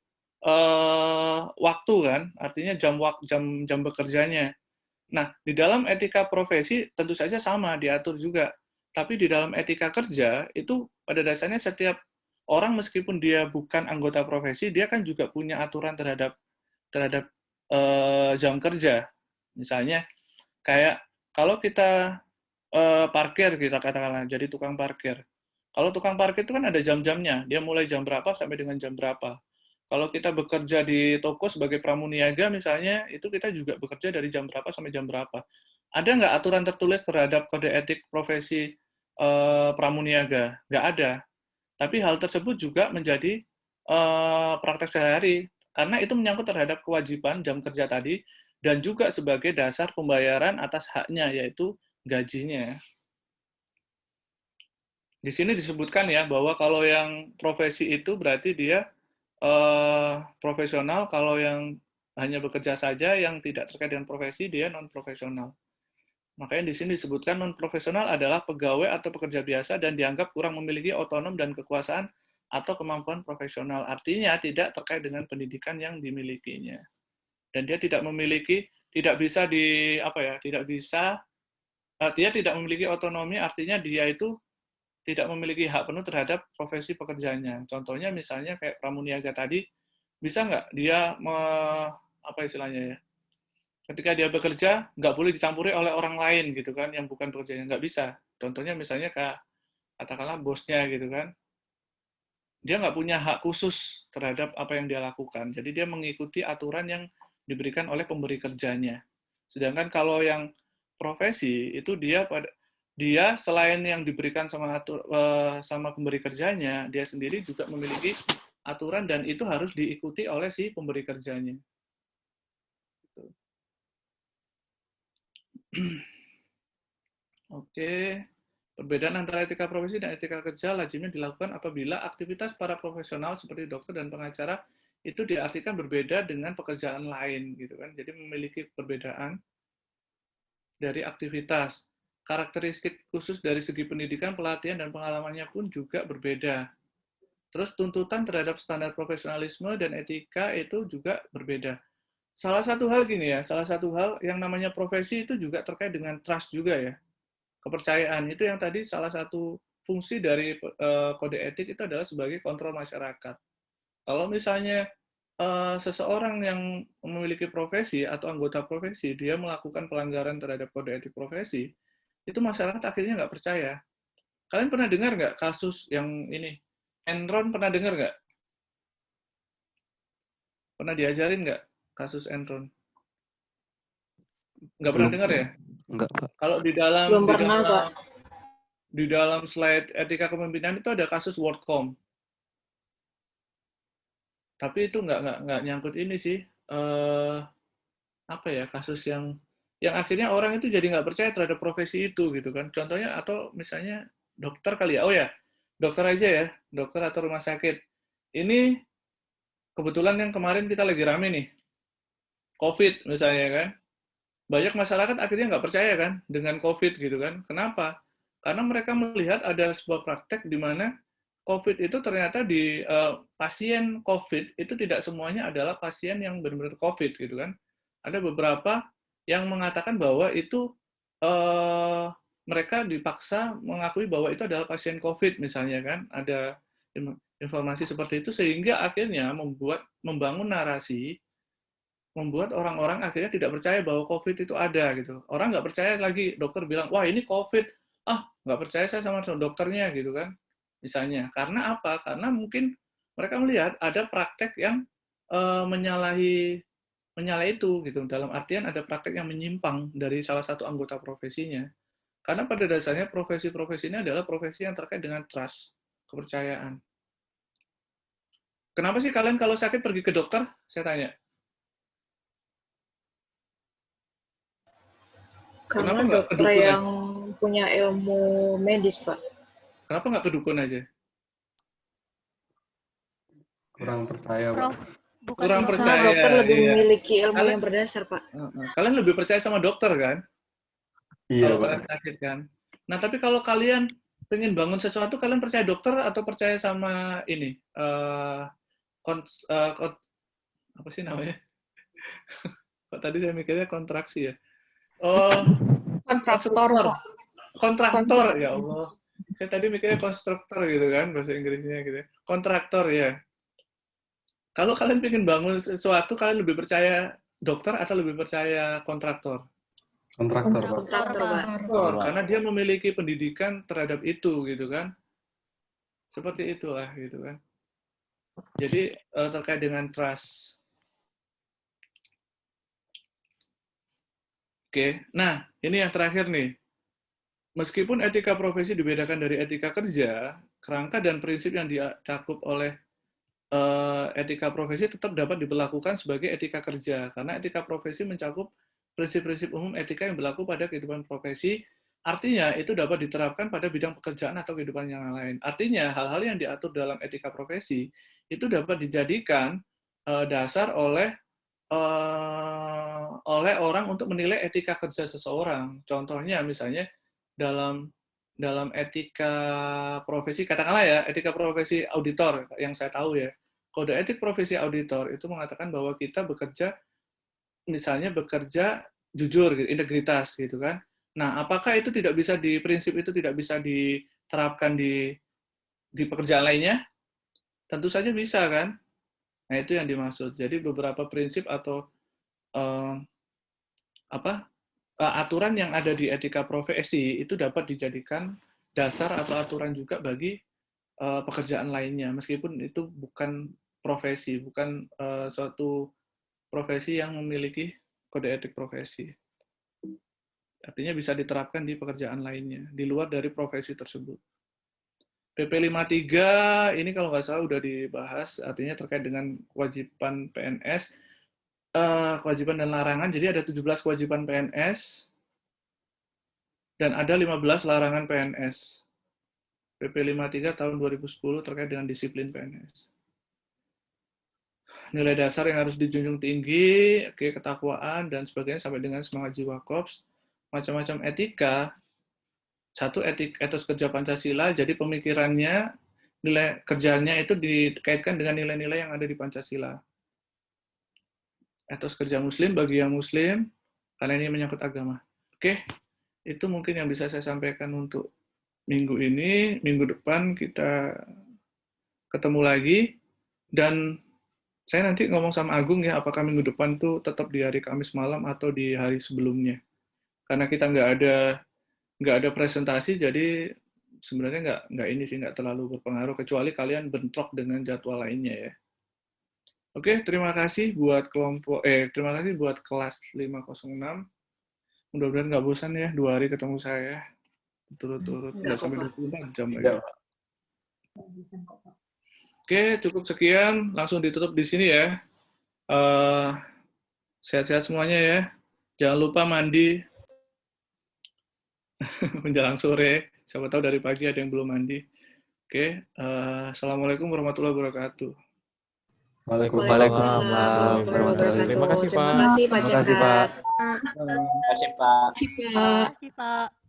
waktu kan, artinya jam bekerjanya. Nah, di dalam etika profesi tentu saja sama diatur juga. Tapi di dalam etika kerja itu pada dasarnya setiap orang meskipun dia bukan anggota profesi, dia kan juga punya aturan terhadap jam kerja. Misalnya kayak kalau kita parkir, kita katakanlah jadi tukang parkir. Kalau tukang parkir itu kan ada jam-jamnya, dia mulai jam berapa sampai dengan jam berapa. Kalau kita bekerja di toko sebagai pramuniaga misalnya, itu kita juga bekerja dari jam berapa sampai jam berapa. Ada nggak aturan tertulis terhadap kode etik profesi pramuniaga? Nggak ada. Tapi hal tersebut juga menjadi praktek sehari-hari, karena itu menyangkut terhadap kewajiban jam kerja tadi, dan juga sebagai dasar pembayaran atas haknya, yaitu gajinya. Di sini disebutkan ya, bahwa kalau yang profesi itu berarti dia profesional, kalau yang hanya bekerja saja yang tidak terkait dengan profesi, dia non-profesional. Makanya di sini disebutkan non-profesional adalah pegawai atau pekerja biasa dan dianggap kurang memiliki otonom dan kekuasaan atau kemampuan profesional. Artinya tidak terkait dengan pendidikan yang dimilikinya. Dan dia tidak memiliki, tidak bisa dia tidak memiliki otonomi, artinya dia itu tidak memiliki hak penuh terhadap profesi pekerjaannya. Contohnya misalnya kayak pramuniaga tadi, bisa nggak dia ketika dia bekerja nggak boleh dicampuri oleh orang lain gitu kan, yang bukan pekerjanya, nggak bisa. Contohnya misalnya kayak katakanlah bosnya gitu kan, dia nggak punya hak khusus terhadap apa yang dia lakukan. Jadi dia mengikuti aturan yang diberikan oleh pemberi kerjanya. Sedangkan kalau yang profesi itu dia selain yang diberikan sama pemberi kerjanya, dia sendiri juga memiliki aturan dan itu harus diikuti oleh si pemberi kerjanya. Oke, perbedaan antara etika profesi dan etika kerja lazimnya dilakukan apabila aktivitas para profesional seperti dokter dan pengacara itu diartikan berbeda dengan pekerjaan lain, gitu kan. Jadi memiliki perbedaan dari aktivitas. Karakteristik khusus dari segi pendidikan, pelatihan, dan pengalamannya pun juga berbeda. Terus tuntutan terhadap standar profesionalisme dan etika itu juga berbeda. Salah satu hal yang namanya profesi itu juga terkait dengan trust juga ya. Kepercayaan itu yang tadi salah satu fungsi dari kode etik itu adalah sebagai kontrol masyarakat. Kalau misalnya seseorang yang memiliki profesi atau anggota profesi, dia melakukan pelanggaran terhadap kode etik profesi, itu masyarakat akhirnya nggak percaya. Kalian pernah dengar nggak kasus yang ini? Enron pernah dengar nggak? Pernah diajarin nggak kasus Enron? Nggak pernah dengar ya? Enggak, Pak. Kalau di dalam slide etika kepemimpinan itu ada kasus WorldCom. Tapi itu nggak nyangkut ini sih. Kasus yang akhirnya orang itu jadi nggak percaya terhadap profesi itu gitu kan. Contohnya atau misalnya dokter kali ya. Oh ya, dokter aja ya, dokter atau rumah sakit. Ini kebetulan yang kemarin kita lagi rame nih, COVID misalnya kan. Banyak masyarakat akhirnya nggak percaya kan dengan COVID gitu kan. Kenapa? Karena mereka melihat ada sebuah praktek di mana COVID itu ternyata di pasien COVID itu tidak semuanya adalah pasien yang benar-benar COVID gitu kan. Ada beberapa yang mengatakan bahwa itu mereka dipaksa mengakui bahwa itu adalah pasien COVID misalnya kan. Ada informasi seperti itu, sehingga akhirnya membangun narasi, membuat orang-orang akhirnya tidak percaya bahwa COVID itu ada gitu. Orang nggak percaya lagi, dokter bilang, wah ini COVID, nggak percaya saya sama dokternya gitu kan, misalnya. Karena apa? Karena mungkin mereka melihat ada praktek yang menyalahi itu gitu. Dalam artian ada praktek yang menyimpang dari salah satu anggota profesinya. Karena pada dasarnya profesi-profesi ini adalah profesi yang terkait dengan trust, kepercayaan. Kenapa sih kalian kalau sakit pergi ke dokter? Saya tanya. Karena Kenapa nggak ke dokter dukun yang punya ilmu medis, Pak. Kenapa nggak ke dukun aja? Kurang percaya, Pak. Bukan Kurang bisa. percaya. Dokter lebih iya. memiliki ilmu Kalian- yang berdasar, Pak. Kalian lebih percaya sama dokter kan? Iya, Kalau Pak. kalian sakit kan. Nah, tapi kalau kalian pengen bangun sesuatu, kalian percaya dokter atau percaya sama ini? Apa sih namanya? Kok tadi saya mikirnya kontraksi ya? Oh, Kontraktor, Pak. kontraktor, ya Allah. Saya tadi mikirnya konstruktor gitu kan, bahasa Inggrisnya gitu. Kontraktor ya. Kalau kalian pengen bangun sesuatu, kalian lebih percaya dokter atau lebih percaya kontraktor? Kontraktor, Pak. Kontraktor, Pak. Karena dia memiliki pendidikan terhadap itu gitu kan. Seperti itulah gitu kan. Jadi terkait dengan trust. Oke, nah ini yang terakhir nih. Meskipun etika profesi dibedakan dari etika kerja, kerangka dan prinsip yang dicakup oleh etika profesi tetap dapat diberlakukan sebagai etika kerja, karena etika profesi mencakup prinsip-prinsip umum etika yang berlaku pada kehidupan profesi. Artinya itu dapat diterapkan pada bidang pekerjaan atau kehidupan yang lain. Artinya hal-hal yang diatur dalam etika profesi itu dapat dijadikan dasar oleh orang untuk menilai etika kerja seseorang. Contohnya misalnya dalam etika profesi, katakanlah ya, etika profesi auditor yang saya tahu ya. Kode etik profesi auditor itu mengatakan bahwa kita bekerja jujur, gitu, integritas gitu kan. Nah, apakah itu tidak bisa prinsip itu tidak bisa diterapkan di pekerjaan lainnya? Tentu saja bisa kan. Nah, itu yang dimaksud. Jadi beberapa prinsip atau aturan yang ada di etika profesi itu dapat dijadikan dasar atau aturan juga bagi pekerjaan lainnya, meskipun itu bukan profesi, bukan suatu profesi yang memiliki kode etik profesi. Artinya bisa diterapkan di pekerjaan lainnya, di luar dari profesi tersebut. PP 53 ini kalau nggak salah udah dibahas, artinya terkait dengan kewajiban PNS, kewajiban dan larangan. Jadi ada 17 kewajiban PNS dan ada 15 larangan PNS. PP 53 tahun 2010 terkait dengan disiplin PNS. Nilai dasar yang harus dijunjung tinggi, ketakwaan dan sebagainya sampai dengan semangat jiwa korps, macam-macam etika. Satu etos kerja Pancasila, jadi pemikirannya, nilai kerjanya itu dikaitkan dengan nilai-nilai yang ada di Pancasila. Etos kerja Muslim bagi yang Muslim, karena ini menyangkut agama. Oke, itu mungkin yang bisa saya sampaikan untuk minggu ini. Minggu depan kita ketemu lagi, dan saya nanti ngomong sama Agung ya, apakah minggu depan tuh tetap di hari Kamis malam atau di hari sebelumnya. Karena kita nggak ada presentasi, jadi sebenarnya nggak terlalu berpengaruh, kecuali kalian bentrok dengan jadwal lainnya ya. Oke, terima kasih buat terima kasih buat kelas 506. Mudah-mudahan nggak bosan ya 2 hari ketemu saya turut-turut, nggak sampai 24 jam lagi. Oke, cukup sekian, langsung ditutup di sini ya. Sehat-sehat semuanya ya. Jangan lupa mandi menjelang sore. Siapa tahu dari pagi ada yang belum mandi. Oke, assalamualaikum warahmatullahi wabarakatuh. Waalaikumsalam warahmatullahi wabarakatuh. Terima kasih, Pak. Terima kasih, Pak Cekat. Terima kasih, Pak. Terima kasih, Pak. Terima kasih, Pak.